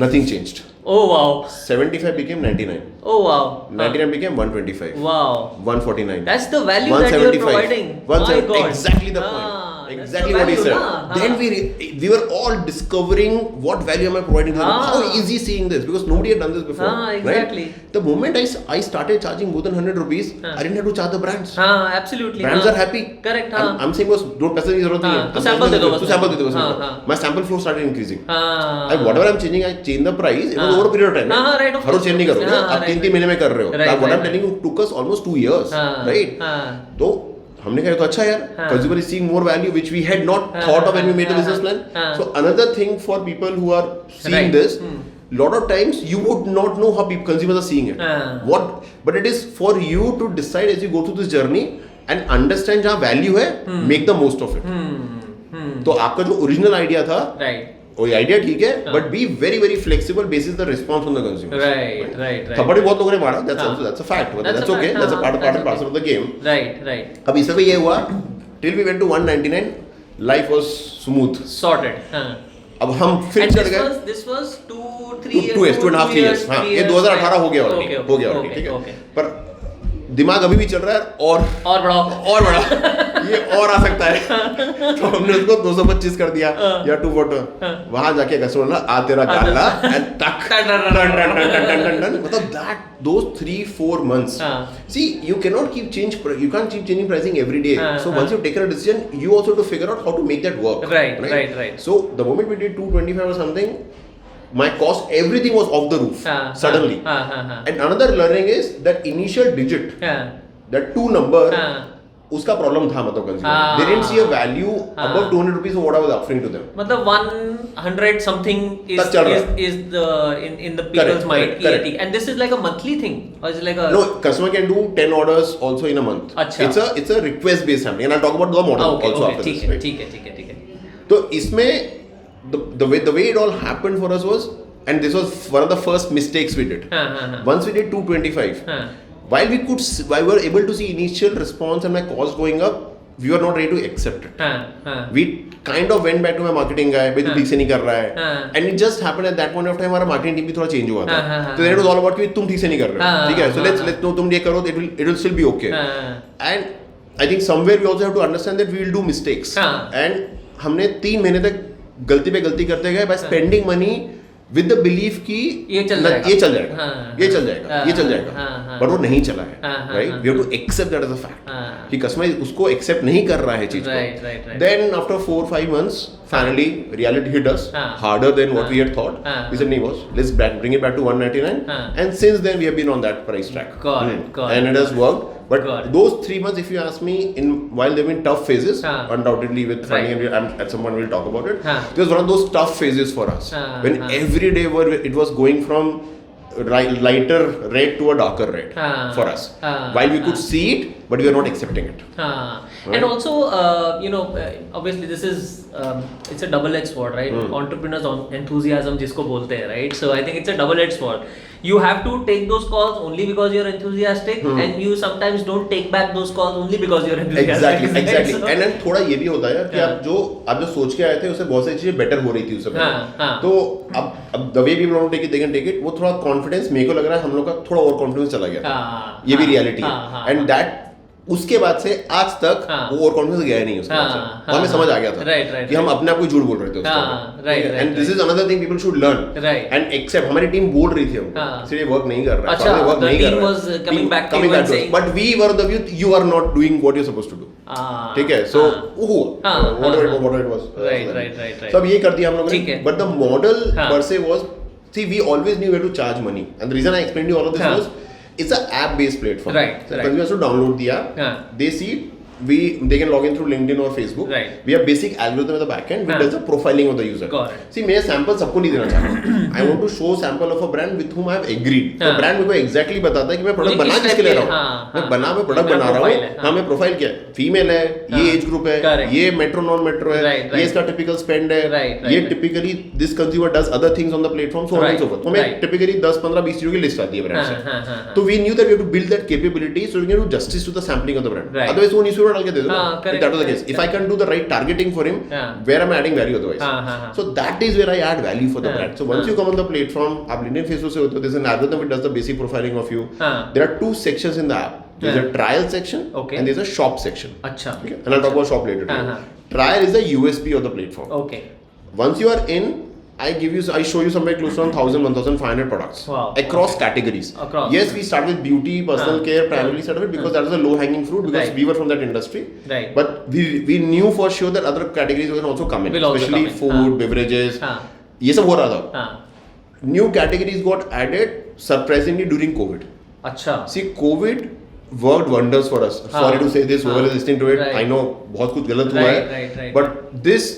Nothing changed. Oh wow. 75 became 99. Oh wow. 99 became 125. Wow. 149. That's the value that you're providing. My God. Exactly the point. Exactly what he said. Then we were all discovering what value am I providing. How easy seeing this because nobody had done this before. Exactly. Right? The moment I started charging more than 100 rupees, I didn't have to charge the brands. Absolutely. Brands are happy. Correct. I'm saying बस don't पैसे की जरूरत नहीं है. तो sample दे दो बस. तो sample दे दो बस. My sample flow started increasing. Whatever I'm changing, I change the price. It was over a period of time. Right. हर रोज चेंज नहीं करोगे. आप 3 महीने में कर रहे हो. What I'm telling you took us almost 2 years. Right? तो हमने कहा तो अच्छा यार, consumer is seeing more value which we had not thought of when we made the business plan. So another thing for people who are seeing this, lot of times you would not know how consumers are seeing it. But it is for you to decide as you go through this journey and understand जहाँ value है, make the most of it. तो आपका जो original idea था, वो idea ठीक है, but be very very flexible basis the response from the consumer. Right. थप्पड़ बहुत लोगों ने मारा, that's a fact, that's okay, that's a part and parcel of the game. Right. अब इसमें ये हुआ till we went to 199, life was smooth, sorted. अब हम फिर चढ़ गए. This was 2 and a half years. हाँ, ये 2018 हो गया ऑलरेडी, ठीक है. पर दिमाग अभी भी चल रहा है और बड़ा ये और आ सकता है. तो हमने उसको 225 कर दिया या 240. वहां जाके कस्टमर ना आ तेरा गाला एंड टक टन. मतलब that those 3-4 months. See, you can't keep changing pricing every day. So once you've taken a decision, you also have to figure out how to make that work. Right. So the moment we did 225 or something, my cost, everything was off the roof suddenly. And another learning is that initial digit, that 2 number, उसका problem था. मतलब consumer, they didn't see a value above 200 rupees for what I was offering to them. मतलब 100 something is the in the people's mind. Correct. And this is like a monthly thing, or is it like a no, customer can do 10 orders also in a month. It's a request based sampling, and I'll talk about the model also after this. ठीक है. तो इसमें the way it all happened for us was, and this was one of the first mistakes we did. Once we did 225, while we were able to see initial response and my cost going up, we were not ready to accept it. We kind of went back to my marketing guy, भाई तू ठीक से नहीं कर रहा है. And it just happened at that point of time हमारा marketing team भी थोड़ा change हुआ था. So then it was all about कि तुम ठीक से नहीं कर रहे हो, ठीक है. So let's no, तुम ये करो, it will still be okay. And I think somewhere we also have to understand that we will do mistakes. And हमने 3 महीने तक गलती पे गलती करते गए by spending money with the belief कि ये चल जाएगा, but वो नहीं चला है. Right? We have to accept that as a fact. कि कस्टमर उसको accept नहीं कर रहा है चीज को. Then after 4-5 months, finally reality hit us harder than what we had thought. We said, "नहीं boss, let's bring it back to 199." And since then we have been on that price track. Got it. And it has worked. But those 3 months, if you ask me, while they've been tough phases, undoubtedly with funding, and at some point we'll talk about it. It was one of those tough phases for us when every day it was going from lighter red to a darker red for us. While we could see it, but we are not accepting it. And also, obviously this is it's a double-edged sword, right? Entrepreneurs enthusiasm जिसको बोलते हैं, right? So I think it's a double-edged sword. You have to take those calls only because you're enthusiastic, and you sometimes don't take back those calls only because you're enthusiastic. Exactly. So, and then थोड़ा ये भी होता है कि आप जो सोच के आए थे उससे बहुत सारी चीजें बेटर हो रही थी उस समय. तो अब the way people want to take it, they can take it. वो थोड़ा कॉन्फिडेंस मेरे को लग रहा है हम लोग का थोड़ा और कॉन्फिडेंस चला गया. ये भी रियलिटी है. एंड दैट उसके बाद से आज तक वो और कॉन्फिडेंस गया नहीं उसके बाद से. हमें समझ आ गया था कि हम अपने आप को झूठ बोल रहे थे. And this is another thing people should learn and accept. हमारी टीम बोल रही थी हमको इसलिए वर्क नहीं कर रहा है, वर्क नहीं कर रहा है, coming back, but we were the view you are not doing what you are supposed to do. ठीक है. So whatever it was, right. सब ये कर दिया हम लोगों ने. But the model per se was, see we always knew where to charge money. And the reason I explained you all of this was it's an app-based platform. Right. So consumers to download the app. They see they can log in through LinkedIn or Facebook. Right. We have basic algorithm at the back end which does the profiling of the user. Got it. See, मैं sample सबको नहीं देना चाहता. I want to show sample of a brand with whom I have agreed. तो brand मेरे को exactly बताता है कि मैं प्रोडक्ट बना किसके लिए रहा हूँ. मैं प्रोडक्ट बना रहा हूँ. हाँ, मैं प्रोफाइल क्या है, फीमेल है, ये एज ग्रुप है, ये मेट्रो नॉन मेट्रो है, ये इसका टिपिकल स्पेंड है, ये typically this consumer does other things on the platform, so on and so fourth. तो मैं टिपिकली 10-15-20 चीजों की लिस्ट आती है ब्रांड से. तो we knew that we have to build that capability so we can do justice to the sampling of the brand. Otherwise वो newspaper डाल के दे दो. If that was the case, if I can do the right targeting for him, where am I adding value otherwise? So that is where I add value for the brand. So once you come on the platform, आप LinkedIn, Facebook से होते हो, there's an algorithm which does the basic profiling of you. There are 2 sections in the app. There's a trial section and there's a shop section. अच्छा. Okay? And I'll talk about shop later. Trial is the USP of the platform. Okay. Once you are in, I show you somewhere close to 1,000-1,500 products across categories. Yes, we start with beauty, personal care, primarily started with because that was a low hanging fruit because we were from that industry. Right. But we knew for sure that other categories will also come in, especially food, beverages. ये सब हो रहा था. New categories got added surprisingly during COVID. अच्छा. See, COVID worked wonders for us. Sorry to say this, whoever is listening to it, I know बहुत कुछ गलत हुआ है. But this,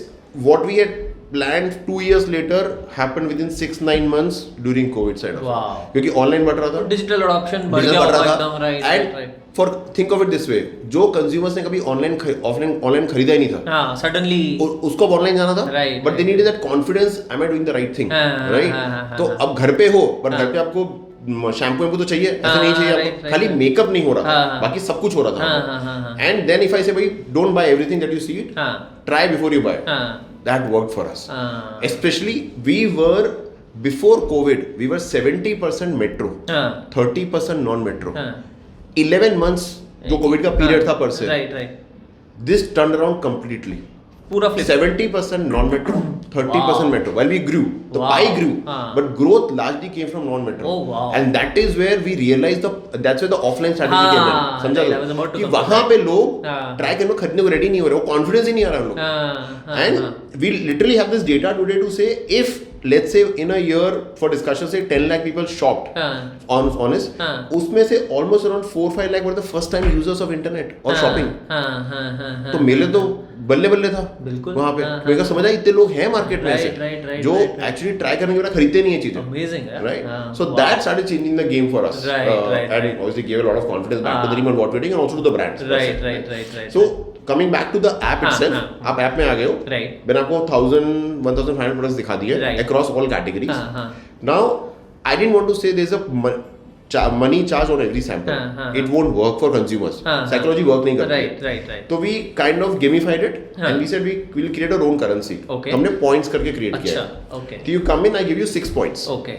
what we had planned 2 years later happened within 6-9 months during COVID side of it. Wow. क्योंकि online बढ़ रहा था, digital adoption बढ़ गया होगा एकदम, right and for think of it this way, जो कंज्यूमर्स ने कभी ऑनलाइन खरीदा ही नहीं था, हाँ सडनली उसको अब ऑनलाइन जाना था, but they needed that confidence, I am doing the right thing, right? तो अब घर पे हो, पर घर पे आपको शैम्पू तो चाहिए, ऐसा नहीं चाहिए आपको, खाली मेकअप नहीं हो रहा था, बाकी सब कुछ हो रहा था. And then if I say भाई don't buy everything that you see it, try before you buy. That worked for us. Especially we were, before COVID, we were 70% metro, 30% non-metro. 11 months जो COVID का period था per se. Right. This turned around completely. पूरा flip. 70% non-metro, 30% metro. While we grew, the pie grew, but growth largely came from non-metro. Oh wow. And that is where we realized that's where the offline strategy came in. समझा लो कि वहाँ पे लोग try करने को खरीदने को ready नहीं हो रहे, वो confidence ही नहीं आ रहा उन लोग. And we literally have this data today to say if let's say in a year for discussion say 10 lakh people shopped honest, उसमें से almost around 4-5 lakh were the first time users of internet or shopping. तो मेरे तो बल्ले था वहाँ पे, मेरे को समझ आया इतने लोग हैं मार्केट में ऐसे जो एक्चुअली ट्राई करने के बाद खरीदते नहीं है चीजें. Amazing, right? So that started changing the game for us, and obviously gave a lot of confidence back to the team on what we're doing and also to the brands. Right. So coming back to the app itself, आप app में आ गए हो, मैंने आपको 1,500 products दिखा दिए across all categories. Now I didn't want to say there's a money charge on every sample. It won't work for consumers. Psychology work नहीं करती. Right. तो we kind of gamified it and we said we will create our own currency. Okay. हमने points करके create किया. Okay. So you come in, I give you 6 points. Okay.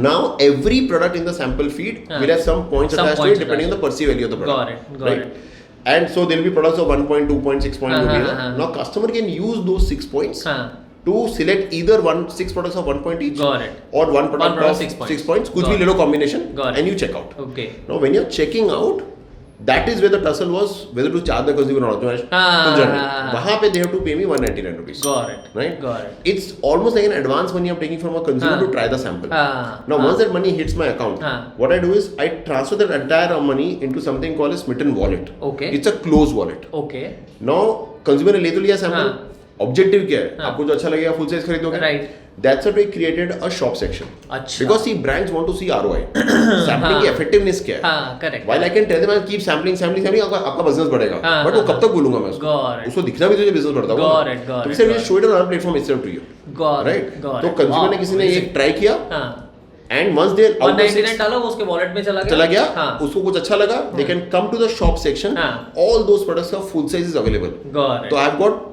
Now every product in the sample feed will have some points attached to it depending on the perceived value of the product. Got it. And so there will be products of 1 point, 2 point, 6 point. Now customer can use those 6 points to select either 6 products of 1 point each, or one product of 6 points. कुछ भी ले लो combination and you check out. Okay. Now when you're checking out, that is where the tussle was whether to charge the consumer or not. वहाँ पे they have to pay me 199 rupees. Got it. Right? Got it. It's almost like an advance money I'm taking from a consumer to try the sample. Now once that money hits my account, what I do is I transfer that entire money into something called a Smytten wallet. Okay. It's a closed wallet. Okay. Now consumer ने ले तो लिया sample. Objective क्या है? आपको जो अच्छा लगेगा full size खरीदोगे. Right. That's why we created a shop section. अच्छा. Because see brands want to see ROI. Sampling की effectiveness क्या है? Correct. While I can tell them I keep sampling आपका business बढ़ेगा. But वो कब तक बोलूँगा मैं उसको? उसको दिखना भी तो business बढ़ता होगा. Got it. तो इसलिए we show it on our platform itself to you. Got it. तो consumer ने किसी ने एक try किया. And once they 199 डाला वो उसके वॉलेट में चला गया, उसको कुछ अच्छा लगा, they can come to the shop section. All those products are full size is available. Got it. So I've got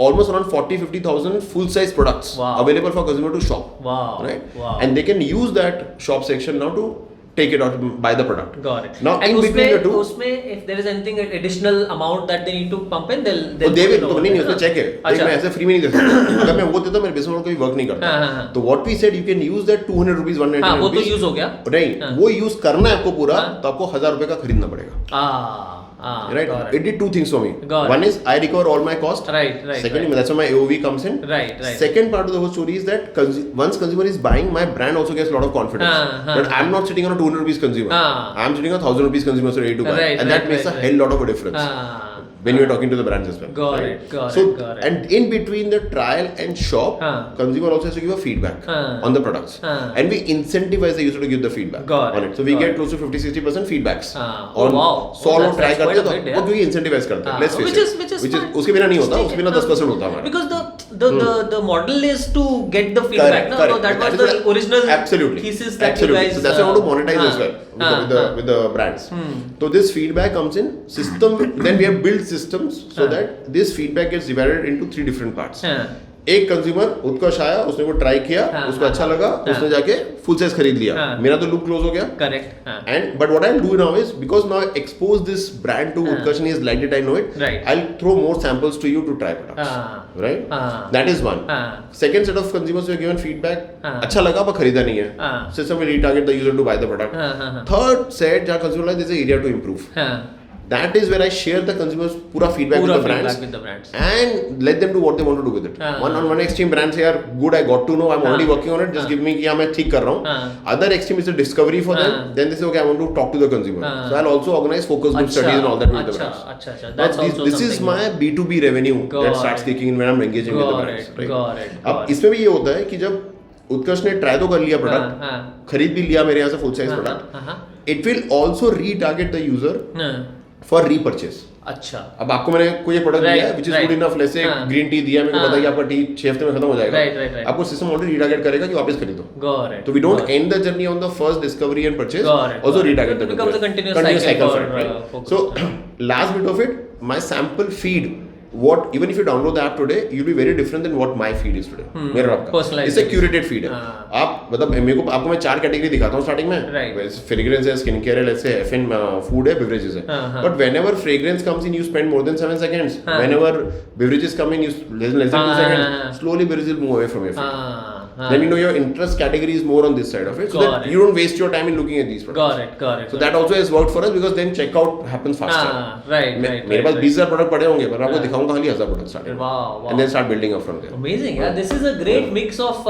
almost around 40,000-50,000 full size products available for consumer to shop. Wow. Right? Wow. And they can use that shop section now to take it out, buy the product. Got it. Now and in between the two, उसमें if there is anything additional amount that they need to pump in, they'll तो नहीं उसमें check है. देख मैं ऐसे free में नहीं दे सकता. अगर मैं वो देता मेरे business model कोई work नहीं करता. तो what we said you can use that 200 rupees 199 rupees. वो तो use हो गया. नहीं वो use करना है आपको पूरा तो आपको 1,000 रुपए का खरीदना पड़ेगा. Right. It did 2 things for me. One is I recover all my cost. Right. Secondly, that's where my AOV comes in. Right. Second part of the whole story is that once consumer is buying, my brand also gets a lot of confidence. But I'm not sitting on a 200 rupees consumer. I'm sitting on 1,000 rupees consumer so ready to buy, and that makes a hell lot of a difference. When you're talking to the brands as well. Got it. And in between the trial and shop, consumer also has to give a feedback on the products. And we incentivize the user to give the feedback on it. So we get close to 50-60% feedbacks on solo try करते हैं तो वो क्योंकि incentivize करते हैं. Let's face it. Which is उसके बिना नहीं होता, उसके बिना 10% होता हमारा. Because the model is to get the feedback. Correct. No, that was the original thesis that you guys. So that's why I want to monetize as well with the brands. So this feedback comes in system. Then we have built systems so that this feedback gets divided into 3 different parts. एक consumer उत्कर्ष आया, उसने वो try किया, उसको अच्छा लगा, उसने जाके फुल साइज खरीद लिया, मेरा तो लूप क्लोज हो गया. Correct. And but what I will do now is because now expose this brand to Utkarsh and he has liked it, I know it, I'll throw more samples to you to try products. Right? That is one. Second set of consumers were given feedback, अच्छा लगा पर खरीदा नहीं है. System will retarget the user to buy the product. Third set जहाँ consumer like there's an area to improve. That is where I share the consumers पूरा feedback with the brands and let them do what they want to do with it. One extreme brand say यार good, I got to know, I'm already working on it, just give me कि हाँ मैं ठीक कर रहा हूँ. Other extreme is a discovery for them. Then they say okay, I want to talk to the consumer. So I'll also organize focus group studies and all that with the brands. That's also this is my B2B revenue that starts kicking in when I'm engaging with the brands. Right? अब इसमें भी ये होता है कि जब उत्कर्ष ने try तो कर लिया प्रोडक्ट, खरीद भी लिया मेरे यहाँ से full size product, it will also retarget the user for repurchase. अच्छा, अब आपको मैंने कोई प्रोडक्ट दिया है which is good enough, let's say green tea दिया, मेरे को पता है कि आपका टी 6 हफ्ते में खत्म हो जाएगा, आपको सिस्टम ऑलरेडी रीटारगेट करेगा कि वापस खरीदो. तो we don't end the journey on the first discovery and purchase, also retarget the continuous cycle for it. So last bit of it, my sample feed, what even if you download the app today, you'll be very different than what my feed is today. मेरा आपका it's a curated feed है. आप मतलब मेरे को आपको मैं 4 category दिखाता हूँ स्टार्टिंग में. Fragrance है, skin care है, let's say FN food है, beverages है. But whenever fragrance comes in, you spend more than 7 seconds. Whenever beverages come in, you less than 2 seconds. Slowly beverages will move away from your feed. Then you know your interest category is more on this side of it, so that you don't waste your time in looking at these products. Got it. So that also has worked for us because then checkout happens faster. Right. मेरे पास 20,000 product पड़े होंगे, पर मैं आपको दिखाऊंगा खाली 1000 product start. Wow. And then start building up from there. Amazing. Yeah, this is a great mix of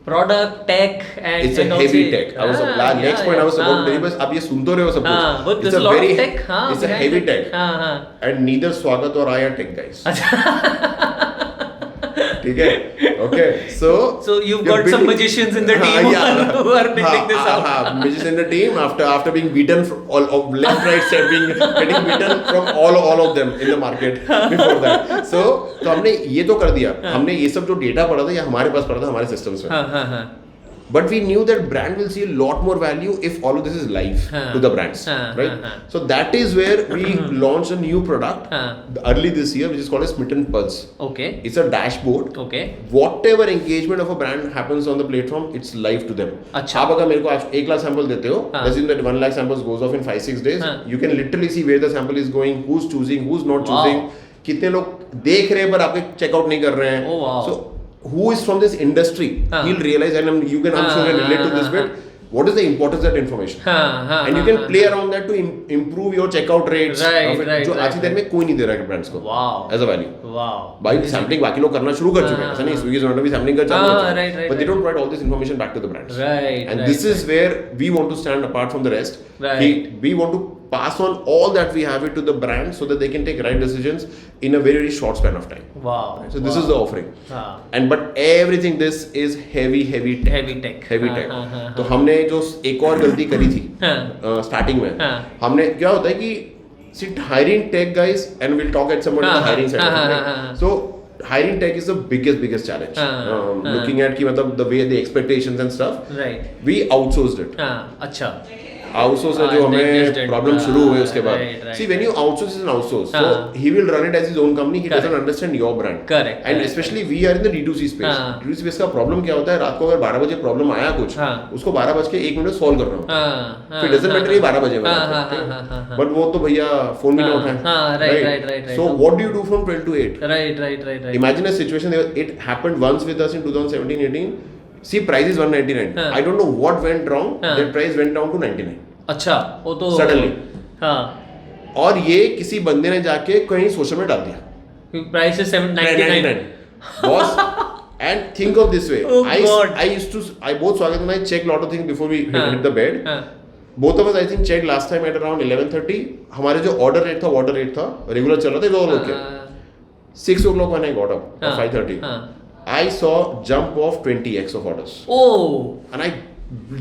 product, tech, and it's a heavy tech. I was next point I was about to tell you, आप ये सुन तो रहे हो सब कुछ. But there's a lot of tech. It's a heavy tech. And neither Swagat or I are tech guys. ठीक है, okay, so you've got some magicians in the team who are building this out. Magicians in the team after being beaten from all of left, right, side, getting beaten from all of them in the market before that. So हमने ये तो कर दिया, हमने ये सब जो data पढ़ा था ये हमारे पास पढ़ा था हमारे सिस्टम्स में. But we knew that brand will see a lot more value if all of this is live to the brands, right? So that is where we launched a new product early this year, which is called a Smytten Pulse. Okay. It's a dashboard. Okay. Whatever engagement of a brand happens on the platform, it's live to them. अच्छा. आप अगर मेरे को 1 lakh sample देते हो, assume that 1 lakh samples goes off in 5-6 days, you can literally see where the sample is going, who's choosing, who's not choosing, कितने लोग देख रहे हैं पर आपके चेकआउट नहीं कर रहे हैं. Oh wow. So who is from this industry, he'll realize, and I'm sure can relate to this bit, what is the importance of that information, and you can play around that to improve your checkout rates, जो आज की date में कोई नहीं दे रहा है brands को as a value. भाई सैम्पलिंग बाकी लोग करना शुरू कर चुके हैं, ऐसा नहीं स्विगी जोमेटो भी सैम्पलिंग कर चालू कर चुके हैं, but they don't provide all this information back to the brands, and this is where we want to stand apart from the rest. We want to pass on all that we have it to the brand so that they can take right decisions in a very, very short span of time. Wow. So this is the offering. But everything this is heavy tech. तो हमने जो एक और गलती करी थी starting में, हमने क्या होता है कि sit hiring tech guys, and we'll talk at some point about the hiring side. So hiring tech is the biggest challenge. Looking at कि मतलब the way the expectations and stuff. Right. We outsourced it. अच्छा. Outsource है जो हमें problem शुरू हुए उसके बाद. See, when you outsource is an outsource, so he will run it as his own company. He doesn't understand your brand. Correct. And especially we are in the D2C space. D2C space का problem क्या होता है, रात को अगर 12 बजे problem आया कुछ, उसको 12 बज के 1 मिनट सॉल्व कर रहा हूँ. फिर doesn't matter ये 12 बजे का. But वो तो भैया फोन भी ना उठाए. Right. So what do you do from 12 to 8? Right. Imagine a situation. It happened once with us in 2017-18. See, price is 199. I don't know what went wrong. That price went down to 99. अच्छा, वो तो suddenly. और ये किसी बंदे ने जाके कहीं सोशल में डाल दिया. Price is 799. Boss, and think of this way. I both Swagat and I checked lot of things before we hit the bed. Both of us I think checked last time at around 11:30. हमारे जो order rate था regular चल रहा था, वो लोग के 6 o'clock when I got up at 5:30. I saw jump of 20x of orders. Oh! And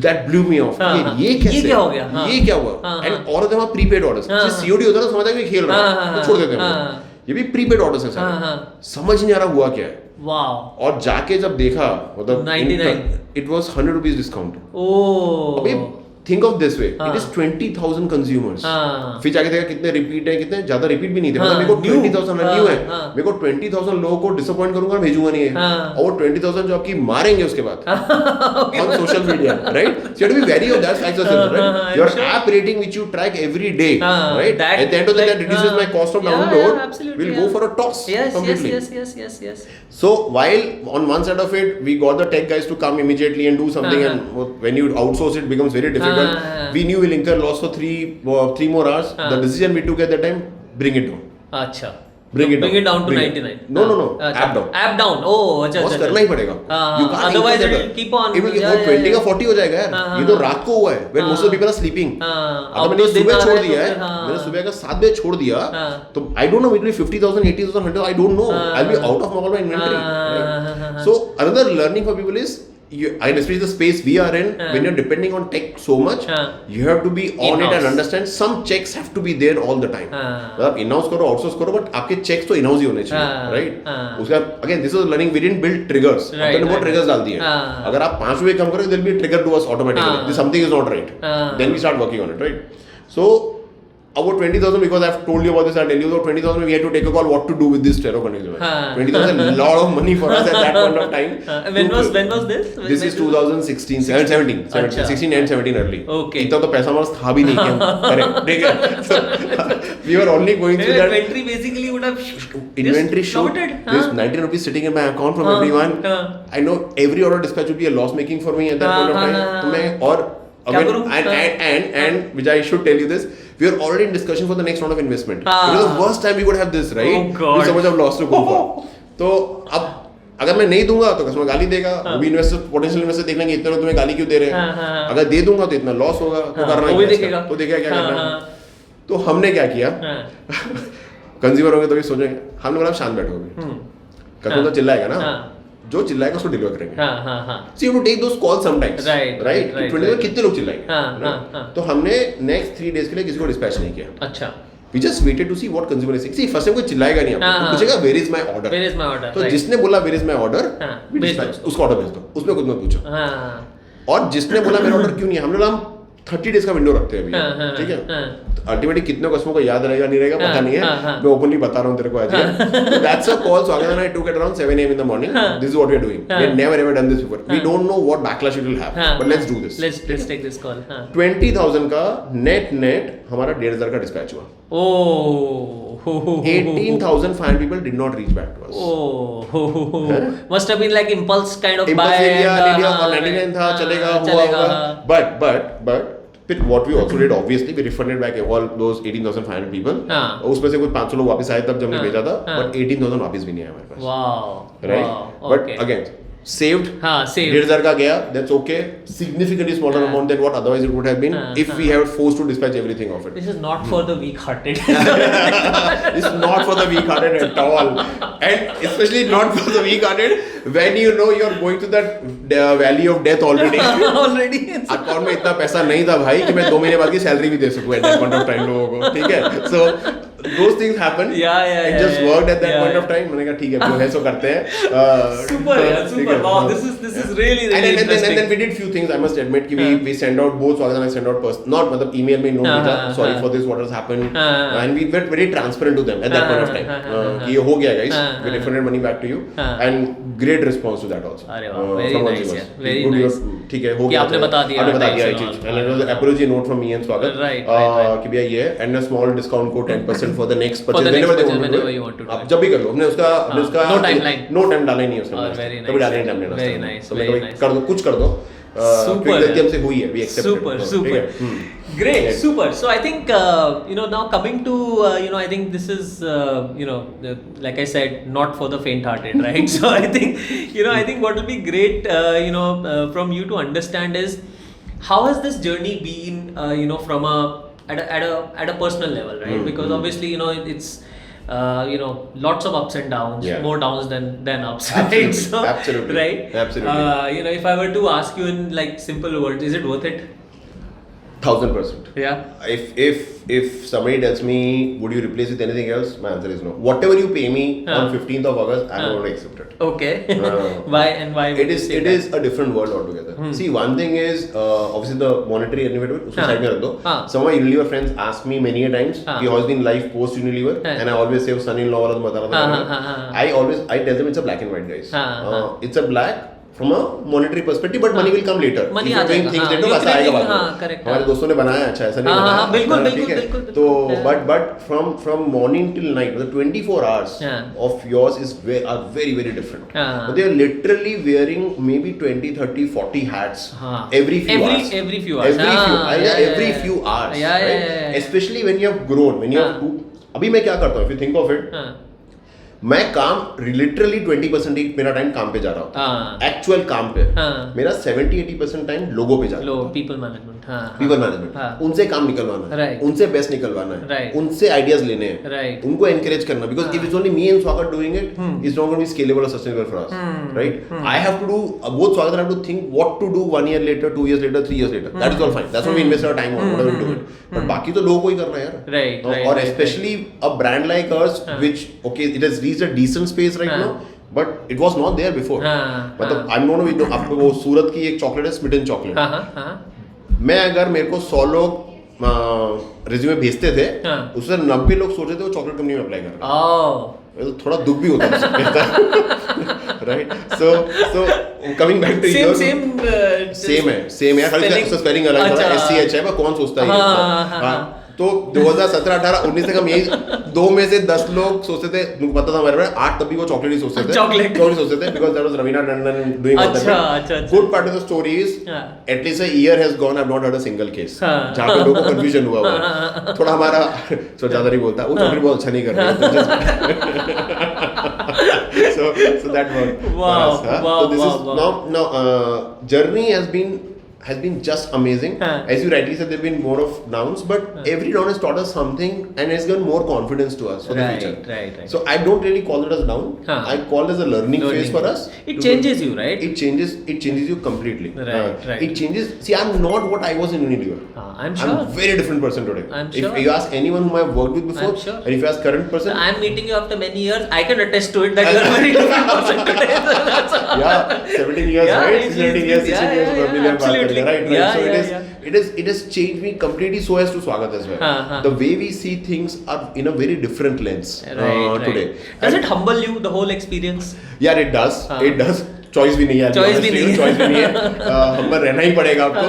that blew me off. ये कैसे? ये क्या हुआ? And all of them are prepaid orders. जैसे COD होता है ना, समझता है कि खेल रहा है, तो छोड़ देते हैं. ये भी prepaid orders हैं सारे. समझ नहीं आ रहा हुआ क्या है. Wow. और जाके जब देखा, मतलब 99. It was 100 rupees discount. Oh. अभी think of this way, it is 20,000 consumers. फिर जाके देखा कितने रिपीट है, कितने ज्यादा रिपीट भी नहीं थे. मतलब मेरे को 20,000 न्यू है, मेरे को 20,000 लोगों को डिसअपॉइंट करूंगा, भेजूंगा नहीं है. और वो 20,000 जो आपकी मारेंगे उसके बाद on social media, right? So you have to be wary of that factor, right? Your app rating which you track every day, right? At the end of the day, that reduces my cost of download. Will go for a toss completely. Yes. So while on one side of it, we got the tech guys to come immediately and do something, and when you outsource it becomes very difficult. but we knew we'll incur loss for three more hours. The decision we took at that time, bring it down. अच्छा. Bring it down to 99. No. App down. App down. Oh, अच्छा. Loss करना ही पड़ेगा. Otherwise it will keep on. It will keep on 20 का 40 हो जाएगा यार. ये तो रात को हुआ है. When most of the people are sleeping. अगर मैंने सुबह छोड़ दिया है, मैंने सुबह का 7 बजे छोड़ दिया, तो I don't know, it will be 50,000, 80,000, 100,000. I don't know. I'll be out of my inventory. So another learning for people is, and especially the space we are in, when you're depending on tech so much, you have to be on it and understand some checks have to be there all the time. मतलब in-house करो, outsource करो, but आपके checks तो in-house ही होने चाहिए, right? उसका again, this is learning. We didn't build triggers. आपने बहुत triggers डाल दिए. अगर आप 5 रुपए कम करोगे, there will be a trigger to us automatically. This something is not right. Then we start working on it, right? So about 20,000, because I've told you about this, I'll tell you about 20,000, we had to take a call what to do with this terror condition. 20,000 is a lot of money for us at that point of time. When was this? This is 2016, 17, 16 and 17 early. Okay. इतना तो पैसा हमारा था भी नहीं कि हम करें, ठीक है? So we were only going through that. Inventory basically would have inventory shoot. There's 19 rupees sitting in my account from everyone. I know every order dispatch would be a loss making for me at that point of time. तो मैं और and which I should tell you this, we are already in discussion for the next round of investment. It was the worst time we could have this, right? Oh God. We so much of loss to go for. तो अब अगर मैं नहीं दूंगा तो customer गाली देगा, वो भी इन्वेस्टर पोटेंशियल इन्वेस्टर देख लेंगे इतना तुम्हें गाली क्यों दे रहे हैं, अगर दे दूंगा तो इतना लॉस होगा, तो करना ही है, तो देखेगा क्या करना है. तो हमने क्या किया, कंज्यूमर होंगे तो भी सोचेंगे, हमने बोला शांत बैठोगे, कस्टमर तो चिल्लाएगा ना, जो चिल्लाएगा उसको डिलीवर करेंगे. So you have to take those calls sometimes, right? 20 में कितने लोग चिल्लाएंगे, तो हमने next 3 days के लिए किसी को डिस्पैच नहीं किया. अच्छा. We just waited to see what consumer is saying. See, first time कोई चिल्लाएगा नहीं आपको, तो पूछेगा where is my order. Where is my order? तो जिसने बोला where is my order, we dispatch, उसको ऑर्डर भेज दो, उसमें कुछ मत पूछो. और जिसने बोला मेरा ऑर्डर क्यों नहीं है, हमने बोला 30 डेज का विंडो रखते हैं अभी, ठीक है? अल्टीमेटली कितने कस्टमर को याद रहेगा नहीं रहेगा पता नहीं है, मैं ओपनली बता रहा हूँ तेरे को आज. That's a call. Swagat and I took it around 7 a.m. in the morning. This is what we are doing. We have never ever done this before. We don't know what backlash it will have, but let's do this. Let's take this call. 20,000 का net हमारा 1,500 का dispatch हुआ. Oh. 18,500 people did not reach back to us. Oh. Must have been like impulse kind of buy. Impulse लिया और 99 था, चलेगा हुआ होगा. But what we also did, obviously we refunded back all those 18,500 people. उसमें से कुछ 500 लोग वापस आए तब जब हमने भेजा था, but 18,000 वापस भी नहीं आया हमारे पास. Wow. Right? But again, saved. 1,500 का गया, that's okay. Significantly smaller amount than what otherwise it would have been if we had forced to dispatch everything of it. This is not for the weak-hearted. It's not for the weak-hearted at all, and especially not for the weak-hearted when you know you're going to that valley of death already. Account में इतना पैसा नहीं था भाई कि मैं 2 महीने बाद की सैलरी भी दे सकूं at that point of time लोगों को, ठीक है? So those things happen. It just worked at that point of time. मैंने कहा ठीक है जो है सो करते हैं. Super. Wow, this is really interesting. And then we did few things. I must admit कि we sent out both Swagat and I sent out not मतलब email में note भेजा, sorry for this, what has happened, and we were very transparent to them at that point of time कि ये हो गया guys, we refunded money back to you, and great response to that also. अरे वाह, very nice यार, very nice. ठीक है हो गया, आपने बता दिया ये चीज, and it was an apology note from me and Swagat कि भैया ये and a small discount code 10% for the next purchase whenever you want to do. आप जब भी कर लो, हमने उसका no timeline, no time डाला ही नहीं उसने, कभी डाला नहीं हमने. Very nice. कर दो, कुछ कर दो. Super. हमसे हुई है, we accept it. Super. Great, super. So I think now coming to I think this is like I said, not for the faint-hearted, right? So I think I think what will be great from you to understand is how has this journey been from at a personal level, right? Because obviously it's lots of ups and downs, more downs than ups. Absolutely. Right? So, Absolutely. Right? Absolutely. If I were to ask you in like simple words, is it worth it? 1,000%. Yeah. If somebody tells me, would you replace with anything else? My answer is no. Whatever you pay me on 15th of August, I'm going to accept it. Okay. Why? It is a different world altogether. See, one thing is obviously the monetary element. उसको side में रख दो. Some of my Unilever friends ask me many a times, he has been life post Unilever, and I always say son-in-law वाला तो बता रहा था. I tell them it's a black and white, guys. It's a black from a monetary perspective, but money will come later. Money if you're doing things later, पैसा आएगा बाद में. correct. हमारे दोस्तों ने बनाया अच्छा ऐसा नहीं बनाया. बिल्कुल. तो but from morning till night, the 24 hours of yours are very very different. But they are literally wearing maybe 20, 30, 40 hats every few hours. Every few hours. Every few hours. Right? Especially when you have grown, when you have to. अभी मैं क्या करता हूँ? If you think of it. मैं काम literally 20% ही मेरा time काम पे जा रहा होता है, एक्चुअल काम पे. मेरा 70-80% टाइम लोगों पे जा रहा है, पीपल मैनेजमेंट, उनसे काम निकलवाना है, उनसे बेस्ट निकलवाना है, उनसे आइडियाज लेने हैं, उनको एनकरेज करना. Because if it's only me and Swagat doing it, it's not going to be scalable और sustainable for us, right? I have to do both. Swagat have to think what to do 1 year later, 2 years later, 3 years later. That is all fine. That's what we invest our time on, whatever we do it. But बाकी तो लोगों को ही करना है यार, right? और especially a brand like us, which okay, it has reached a decent space right now, but it was not there before. मतलब I'm not know आपको वो सूरत की एक चॉकलेट है, स्मिटन चॉकलेट. मैं अगर मेरे को 100 लोग रिज्यूमे भेजते थे, उससे 90 लोग सोचे थे वो चॉकलेट कंपनी में अप्लाई कर रहे हैं. थोड़ा दुख भी होता है, right? So coming back to your same है खाली स्पेलिंग अलग है, SCH है, पर कौन सोचता है? तो 2017, 18, 19 तक हम यही 2 में से 10 लोग सोचते थे. मुझे पता था हमारे में 8 तभी वो चॉकलेट ही सोचते थे, क्यों नहीं सोचते थे? Because that was Raveena Tandon doing all that. Good part of the story is at least a year has gone, I have not heard a single case जहां पे लोगों को कंफ्यूजन हुआ. थोड़ा हमारा सो ज्यादा नहीं बोलता, वो चॉकलेट बहुत अच्छा नहीं कर रहा है. So that worked. Wow. So this is now journey has been just amazing. As you rightly said, there have been more of downs, but every down has taught us something and has given more confidence to us for the future. Right. So I don't really call it as down. I call it as a learning phase for us. It changes you, right? It changes you completely. Right. It changes. See, I'm not what I was in Unilever. I'm sure. I'm a very different person today. I'm sure. If you ask anyone whom I've worked with before, and if you ask current person, I'm meeting you after many years. I can attest to it that you're a very different person today. Yeah, 17 years, right? 17 years, 16 years, absolutely. Right. So it has changed me completely, so as to Swagat as well. The way we see things are in a very different lens today. Does it humble you, the whole experience? Yeah, it does. It does. Choice भी नहीं है, choice भी नहीं है. Humble रहना ही पड़ेगा आपको.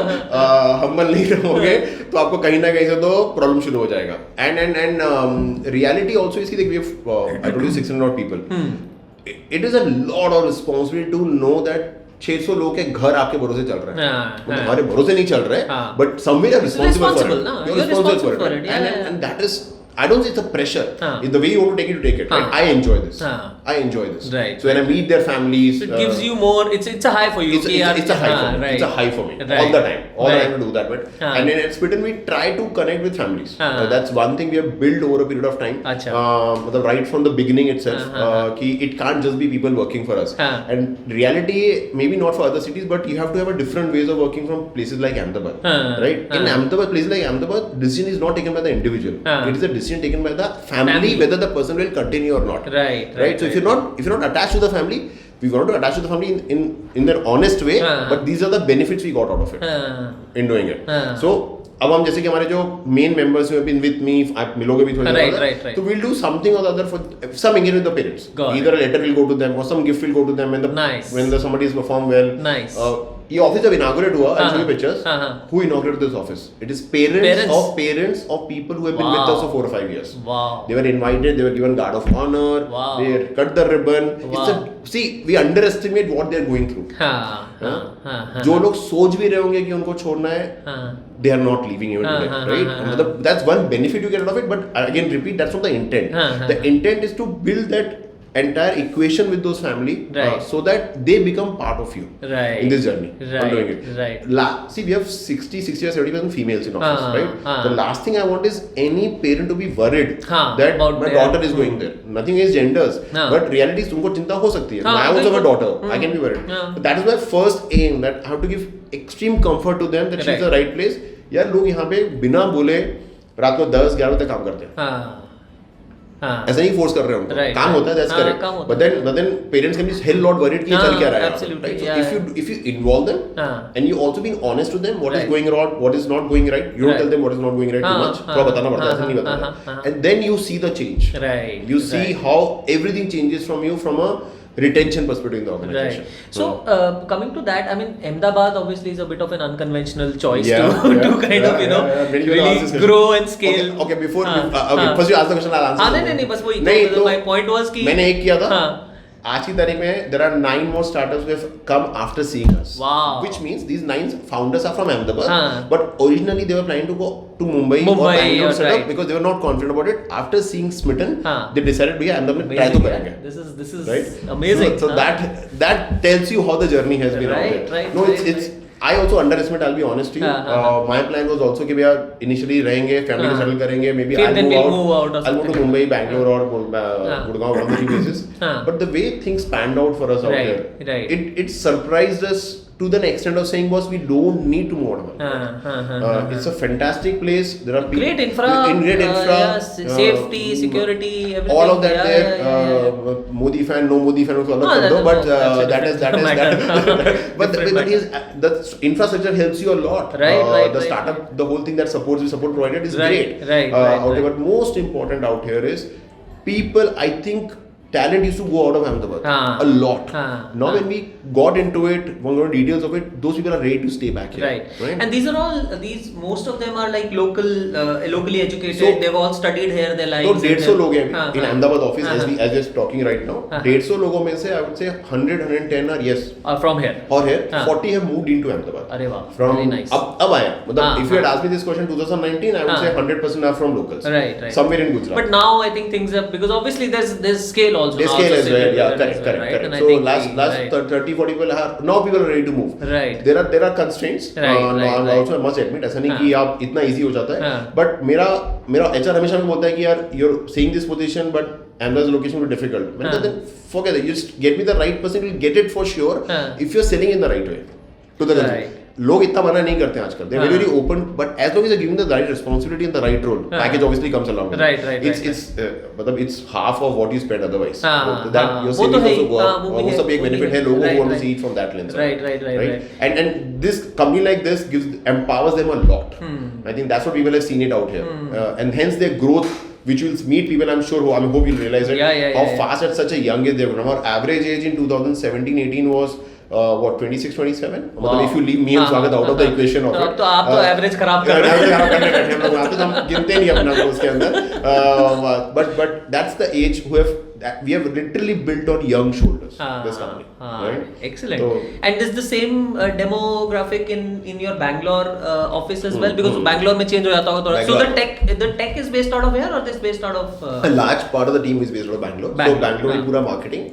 Humble नहीं रहोगे तो आपको कहीं ना कहीं से तो प्रॉब्लम शुरू हो जाएगा. एंड रियलिटी आल्सो इज कि I told you 600 odd people. It is a lot of responsibility to know that 600 लोगों के घर आपके भरोसे चल रहे हैं. मतलब हमारे भरोसे नहीं चल रहे, but somewhere are responsible for it. You're responsible for it. And that is, I don't say it's a pressure. It's the way you want to take it, you take it. Right? I enjoy this. Right. So when I meet their families, so it gives you more. It's a high for you. It's a high for me. It's a high for me all the time. All the time to do that. But and in Smytten we try to connect with families. That's one thing we have built over a period of time. Right from the beginning itself, it can't just be people working for us. And reality, maybe not for other cities, but you have to have a different ways of working from places like Ahmedabad. Right? In Ahmedabad, places like Ahmedabad, decision is not taken by the individual. It is a decision taken by the family, whether the person will continue or not. Right. So if you're not attached to the family, we want to attach to the family in their honest way, but these are the benefits we got out of it in doing it. So अब हम जैसे कि हमारे जो main members have been with me, आप मिलोगे भी थोड़ी देर, तो we'll do something or the other for some engagement with the parents. Either a letter will go to them or some gift will go to them when somebody has performed well. Nice. ये office जब inaugurate हुआ, I'll show you pictures. Who inaugurated this office? It is parents of people who have been with us for 4 or 5 years. Wow. They were invited. They were given guard of honor. Wow. They cut the ribbon. Wow. See, we underestimate what they are going through. जो लोग सोच भी रहे होंगे कि उनको छोड़ना है, they are not leaving even today, right? That's one benefit you get out of it. But again, repeat, that's not the intent. The intent is to build that entire equation with those family, so that they become part of you in this journey. Doing it. See, we have 60 or 70% females in office, right? The last thing I want is any parent to be worried that my daughter is going there. Nothing against genders, but reality is उनको चिंता हो सकती है. I also have a daughter. I can be worried. But that is my first aim, that I have to give extreme comfort to them that she is the right place. यार लोग यहाँ पे बिना बोले रात को 10-11 तक काम करते हैं. ऐसा नहीं फोर्स कर रहे हैं उनको, काम होता है, that's correct. But then parents can be hell lot worried कि चल क्या रहा है. Absolutely. So if you involve them and you also being honest to them what is going wrong, what is not going right, you don't tell them what is not going right too much. थोड़ा बताना पड़ता है, ऐसा नहीं बताना. And then you see the change. You see how everything changes from you from a retention perspective in the organization. Right. So coming to that, I mean, Ahmedabad obviously is a bit of an unconventional choice to kind of really grow and scale. Okay, before first you ask the question, I'll answer. नहीं बस वही. My point was कि मैंने एक किया था. आज की तारीख में there are 9 more startups who have come after seeing us. Wow. Which means these 9 founders are from Ahmedabad, but originally they were planning to go to Mumbai or Bangalore setup because they were not confident about it. After seeing Smytten, they decided to Ahmedabad में try to करेंगे. This is right? amazing. So that tells you how the journey has been out there. Right. No, it's I also underestimate. I'll be honest to you. My plan was also कि भैया initially रहेंगे, family को settle करेंगे, maybe I'll move out. I'll move to Mumbai, Bangalore or Gurgaon, one of the three places. But the way things panned out for us out there, it surprised us to the extent of saying, boss, we don't need to move out. It's a fantastic place. There are great infra, safety, security, everything. All of that there. Modi fan, no Modi fan, but that is that. But the infrastructure helps you a lot. The startup, the whole thing that supports you, support provided is great. But most important out here is people. I think talent used to go out of Ahmedabad a lot. Now when we got into it, one of the details of it, those people are ready to stay back here. Right. And these are all, most of them are like locally educated. So, they've all studied here. Their lives. So 150 लोग हैं in Ahmedabad office as we're talking right now. 150 लोगों में से I would say 110 are yes. From here. Or here. 40 have moved into Ahmedabad. अरे वाह. From very nice. अब आया. मतलब if you had asked me this question 2019, I would say 100% are from locals. Right. Somewhere in Gujarat. But now I think things have, because obviously there's scale also. There's scale as well. Yeah, correct. So last 30-40 people are now people are ready to move. Right. There are constraints. Also I must admit ऐसा नहीं कि आप इतना easy हो जाता है. But मेरा HR हमेशा में बोलता है कि यार you're seeing this position but Ahmedabad's location will be difficult. Then forget it. You just get me the right person. You'll get it for sure if you're selling in the right way to the consumer. लोग इतना मना नहीं करते हैं आजकल. They're very open, but as long as you're giving the right responsibility and the right role, package obviously comes along. Right. It's half of what you spend otherwise. So that your savings also go up. वो सब एक benefit है. लोगों want to see it from that lens. Right. And this company like this empowers them a lot. I think that's what people have seen it out here, and hence their growth. Which will meet people, I'm sure, hope you'll realize it. How fast at such a young age they've grown. Our average age in 2017-18 was 26, 27? Wow. If you leave me and Swagat out of the equation of it. तो आप तो average खराब कर रहे हैं. हम गिनते नहीं अपना को उसके अंदर. But that's the age we have literally built on young shoulders. This company. Right? Excellent. So, and is the same demographic in your Bangalore office as well? Because Bangalore में change हो जाता होगा थोड़ा. So the tech is based out of here or is based out of? A large part of the team is based out of Bangalore. So Bangalore is पूरा marketing,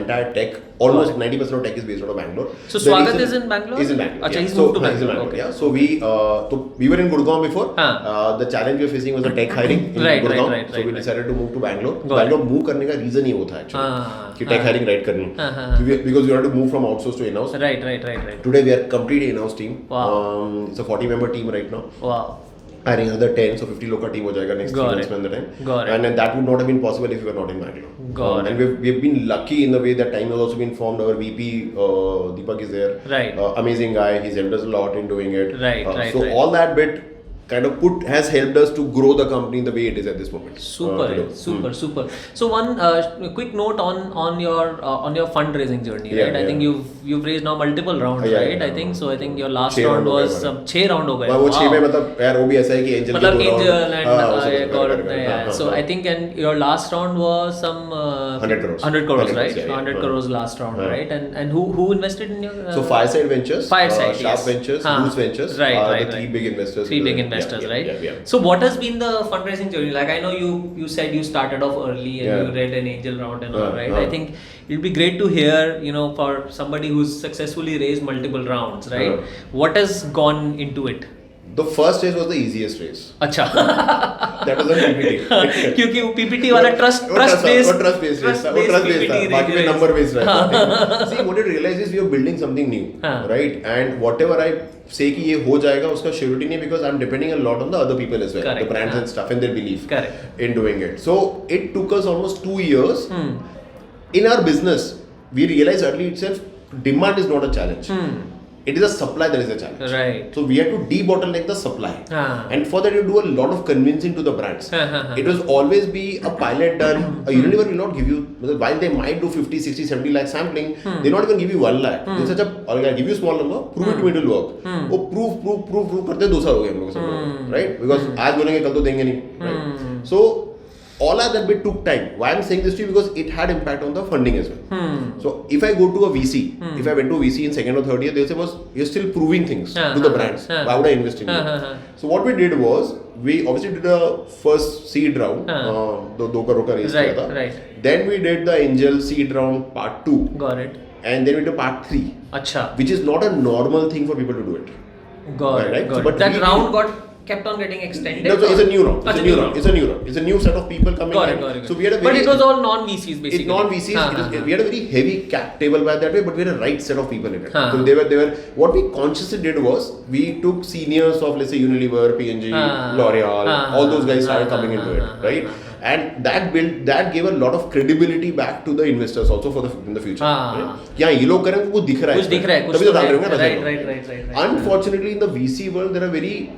entire tech, almost 90% of tech is based out of Bangalore. So Swagat is in Bangalore? Is in Bangalore. Achha, he's moved to Bangalore. Okay. Yeah. So we were in Gurgaon before. The challenge we were facing was the tech hiring in Gurgaon. So we decided to move to Bangalore. Bangalore move करने का reason ये होता है actually कि tech hiring right करनी. Because we had to move from outsource to in-house. Right. Today we are completely in-house team. Wow. It's a 40-member team right now. Wow. Hiring another 10, so 50 लोग का team हो जाएगा next 3 months में अंदर time. And that would not have been possible if we were not in Bangalore. And we've been lucky in the way that time has also been formed. Our VP Deepak is there. Right. Amazing guy. He's helped us a lot in doing it. Right. So all that bit kind of has helped us to grow the company the way it is at this moment. Super. So one quick note on your fundraising journey, right? I think you've raised now multiple rounds, right? I think so. I think your last round was 6 round हो गए. वो 6 में मतलब यार वो भी ऐसा है कि angel and so I think and your last round was some 100 crores, right? 100 crores last round, right? And who invested in your? So Fireside Ventures, Sharp yes. Ventures, Goose Ventures, the three big investors. Right? So what has been the fundraising journey? Like I know you said you started off early and you read an angel round and all, right? I think it'll be great to hear, for somebody who's successfully raised multiple rounds, right? What has gone into it? The first race was the easiest race. अच्छा. That was a PPT. क्योंकि वो PPT वाला trust based था. बाकी में number based रहता. See, what you realize is we are building something new, right? And whatever I say कि ये हो जाएगा उसका surety नहीं, because I'm depending a lot on the other people as well, the brands and stuff and their belief in doing it. So it took us almost 2 years. In our business, we realized early itself demand is not a challenge. it is a supply that is a challenge. Right. So we had to de-bottleneck the supply. And for that you do a lot of convincing to the brands. It was always be a pilot done. A Unilever will not give you, while they might do 50, 60, 70 lakh sampling, they not even give you 1 lakh. They such a, I'll give you small number, prove it to me it will work. वो proof करते 2 साल हो गए हम लोग सब, right? Because आज बोलेंगे कल तो देंगे नहीं, right? So all of that bit took time. Why I'm saying this to you? Because it had impact on the funding as well. So if I go to a VC, if I went to a VC in second or third year, they'll say, you're still proving things to the brands. Why would I invest in you? So what we did was, we obviously did a first seed round, the 2 crore ka raise kiya tha. Right. Then we did the angel seed round part 2. Got it. And then we did part 3. Acha. Which is not a normal thing for people to do it. Got it. Right? Got So, it. but That round kept on getting extended. No, so it's a new round. It's a new round. It's a new round. It's a new set of people coming in. Got it. So we had a but it was all non-VCs basically. It's non-VCs. We had a very heavy cap table by that way, but we had a right set of people in it. So they were. What we consciously did was, we took seniors of, let's say, Unilever, P&G, L'Oreal, all those guys started coming into it, right? And that gave a lot of credibility back to the investors also in the future. Yeah, ये लोग करेंगे कुछ दिख रहा है. तभी तो डाल रहे होंगे ना. Right. Unfortunately, in the VC world, there are very,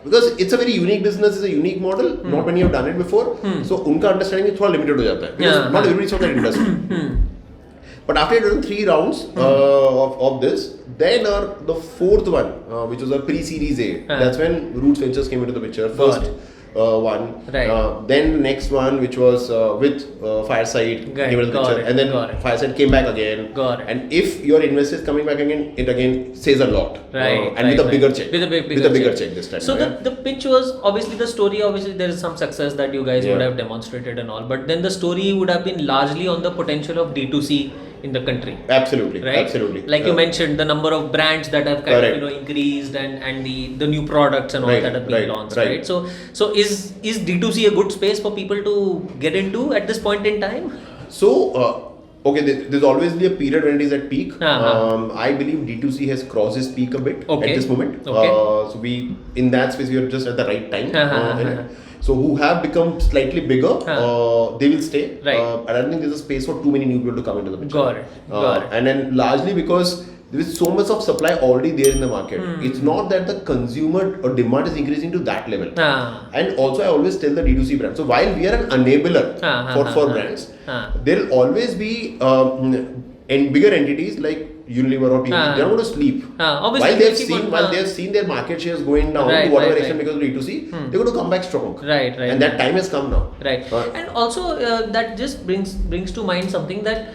because it's a very unique business, it's a unique model, not many have done it before, so उनका understanding थोड़ा limited हो जाता है, because not everybody is from that industry. But after doing 3 rounds of this, then the 4th one, which was a pre-series A, that's when Roots Ventures came into the picture. First one, then the next one, which was with Fireside, came into the picture, and then Fireside came back again. And if your investor is coming back again, it again says a lot. And with a bigger check. With a bigger check this time. So the pitch was, obviously the story, obviously there is some success that you guys would have demonstrated and all, but then the story would have been largely on the potential of D2C in the country. Absolutely. Right? Absolutely. Like you mentioned, the number of brands that have kind of increased, and the new products and all that have been launched, right? So is D2C a good space for people to get into at this point in time? So okay, there's always a period when it is at peak. I believe D2C has crossed its peak a bit at this moment. So we, in that space, we are just at the right time. So who have become slightly bigger, they will stay. I don't think there's a space for too many new people to come into the picture. Got it. And then largely because there is so much of supply already there in the market. It's not that the consumer or demand is increasing to that level. And also I always tell the D2C brand. So while we are an enabler for brands, there will always be bigger entities like Unilever or people, they are going to sleep. While they have seen their market shares going down to whatever extent because of D2C, they're going to come back strong. And that time has come now. And also that just brings to mind something that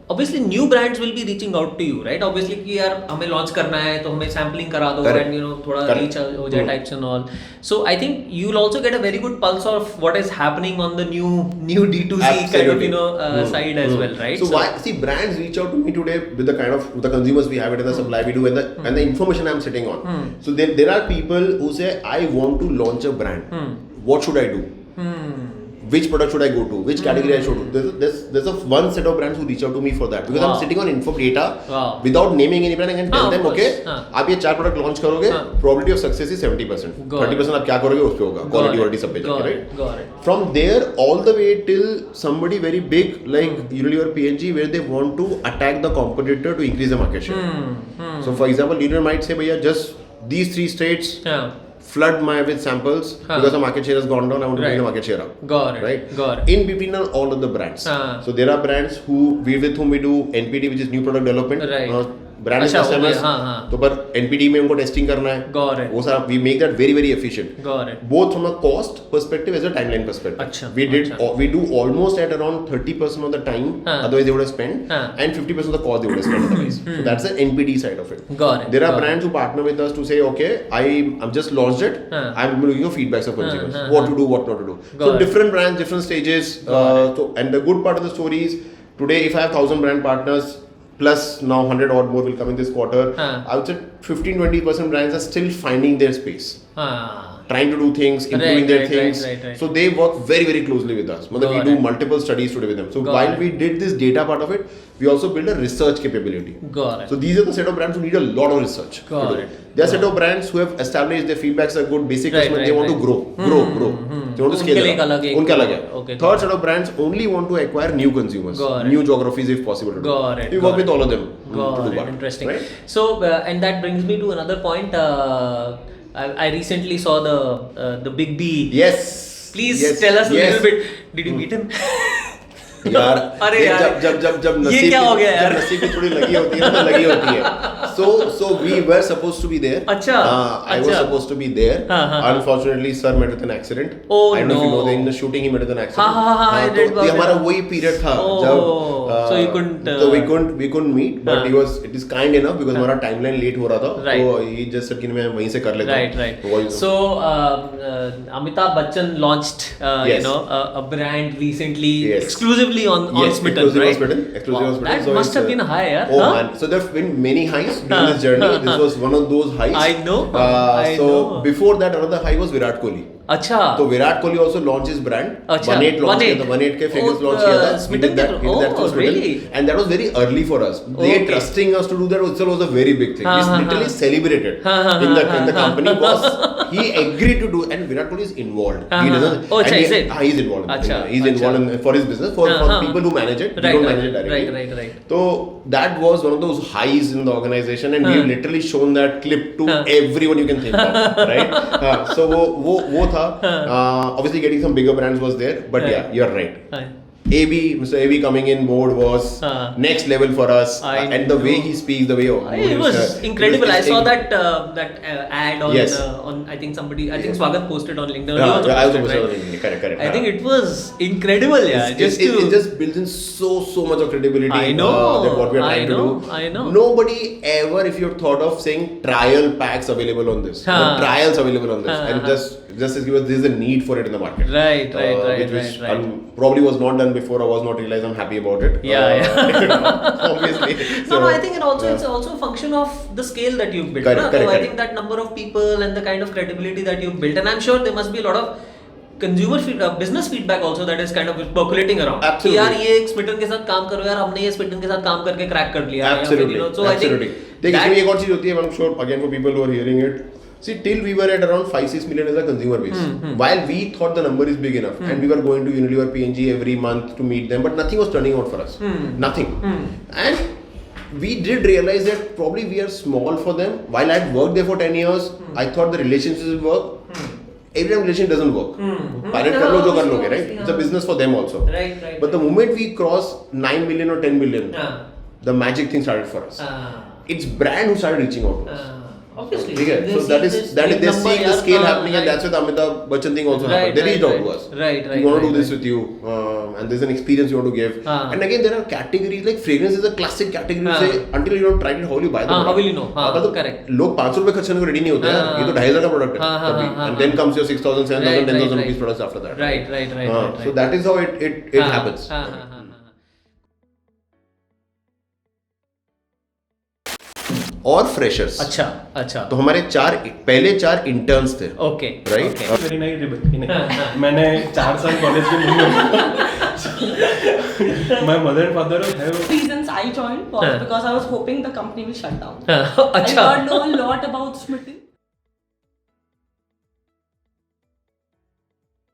obviously new brands will be reaching out to you, right? Obviously कि यार हमें launch करना है तो हमें sampling करा दो and थोड़ा reach हो जाए types and all. So I think you'll also get a very good pulse of what is happening on the new D2C kind of side as well, right? So why brands reach out to me today with the kind of the consumers we have it and the supply we do and the information I'm sitting on. So there are people who say, I want to launch a brand. What should I do? Which product should I go to? Which category I should do? There's one set of brands who reach out to me for that because I'm sitting on info data without naming any brand. I can tell them, okay, आप ये 4 product launch करोगे, probability of success is 70%. 30% आप क्या करोगे उस पे होगा, quality सब पे जाके, right? From there all the way till somebody very big like Unilever, P&G, where they want to attack the competitor to increase the market share. So for example, Unilever might say, भैया just these 3 states. Flood with samples because the market share has gone down. I want to bring the market share up. Got it. In between are all of the brands. So there are brands with whom we do NPD, which is new product development. Brand customers. तो पर NPD में उनको testing करना है. वो सारा we make that very very efficient. Both from a cost perspective as a timeline perspective. We do almost at around 30% of the time otherwise they would have spent and 50% of the cost they would have spent otherwise. So that's the NPD side of it. There are brands who partner with us to say, okay, I'm just launched it. I'm looking for feedbacks of consumers. What to do, what not to do. So different brands, different stages. And the good part of the story is today if I have 1,000 brand partners. Plus now 100 odd more will come in this quarter. I would say 15-20% brands are still finding their space. Trying to do things, improving their things. So they work very very closely with us. We do multiple studies today with them. So while we did this data part of it, we also build a research capability. Got it. So these are the set of brands who need a lot of research. Got it. There are set of brands who have established their feedbacks are good, basic customer, they want to grow. They want to scale it up. उनके अलग है. Okay. Third set of brands only want to acquire new consumers, new geographies if possible. Got it. We work with all of them. Got it. Interesting. Right? So and that brings me to another point. I recently saw the Big B. Yes. Please tell us a little bit. Did you meet him? यार अरे यार जब ये क्या हो गया यार? जब नसीब की थोड़ी लगी होती है ना लगी होती है. So we were supposed to be there. अच्छा. I was supposed to be there. Unfortunately, sir met with an accident. Oh I don't know if you know that in the shooting he met with an accident. I read about it. हमारा वही period था जब so you couldn't. So we couldn't meet, but it is kind enough because हमारा timeline late हो रहा था. तो he just said कि मैं वहीं से कर लेता हूँ. Right. So Amitabh Bachchan launched a brand recently exclusively on Smytten, right? Exclusive on Smytten. That must have been high, yeah? Oh man, so there have been many highs during this journey. This was one of those highs. I know. So before that, another high was Virat Kohli. अच्छा. तो Virat Kohli also launched his brand. अच्छा. 1/8 launch किया था. 1/8 के figures launch किया था. We did that through Smytten. Really? And that was very early for us. They trusting us to do that itself was a very big thing. We literally celebrated in the company. Boss, he agreed to do, and Virat Kohli is involved. He doesn't. Oh, is it? He's involved. He's involved for his business. For people who manage it, we don't manage it directly. Right. So that was one of those highs in the organization, and we've literally shown that clip to everyone you can think of. Right? So वो था. Obviously getting some bigger brands was there, but yeah, you're right. Mr. AB coming in board was next level for us, and the way he speaks, the way it was incredible. I saw that ad on I think Swagat posted on LinkedIn. I also posted on LinkedIn. Correct. I think it was incredible. Yeah, it just builds in so much of credibility. I know that what we are trying to do. I know. Nobody ever, if you've thought of saying trial packs available on this, trials available on this, and just as because there is a need for it in the market. Right. Which probably was not done before. I was not realized. I'm happy about it. Obviously. No, I think it's also a function of the scale that you've built. Correct. I think that number of people and the kind of credibility that you've built, and I'm sure there must be a lot of consumer business feedback also that is kind of percolating around. Absolutely. यार ये Smytten के साथ काम करो यार, हमने ये Smytten के साथ काम करके crack कर लिया. Absolutely. So I think देखिए इसमें एक और चीज होती है. I'm sure again for people who are hearing it. See, till we were at around 5-6 million as a consumer base. While we thought the number is big enough, and we were going to Unilever P&G every month to meet them, but nothing was turning out for us. Nothing. And we did realize that probably we are small for them. While I had worked there for 10 years, I thought the relationships will work. Every time relationship doesn't work. Pilot kar lo jo kar loge, right? It's a business for them also. Right. But the moment we cross 9 million or 10 million, the magic thing started for us. It's brand who started reaching out to us. Obviously. So that is they're seeing the scale happening, and that's why the Amitabh Bachchan thing also happened. They reached out to us. Right. We want to do this with you, and there's an experience you want to give. And again, there are categories like fragrance is a classic category. Say until you don't try it, how will you buy the product? How will you know? Correct. लोग 500 रुपए खर्चने को ready नहीं होते हैं. ये तो 2,500 का product है. And then comes your 6,000, 7,000, 10,000 rupees products after that. Right. So that is how it happens. और फ्रेशर्स. अच्छा. तो हमारे पहले 4 इंटर्न्स थे. ओके. राइट. Very nice. मैंने 4 साल कॉलेज के My mother and father have reasons I joined was because I was hoping the company will shut down. अच्छा. I got to know a lot about Smytten.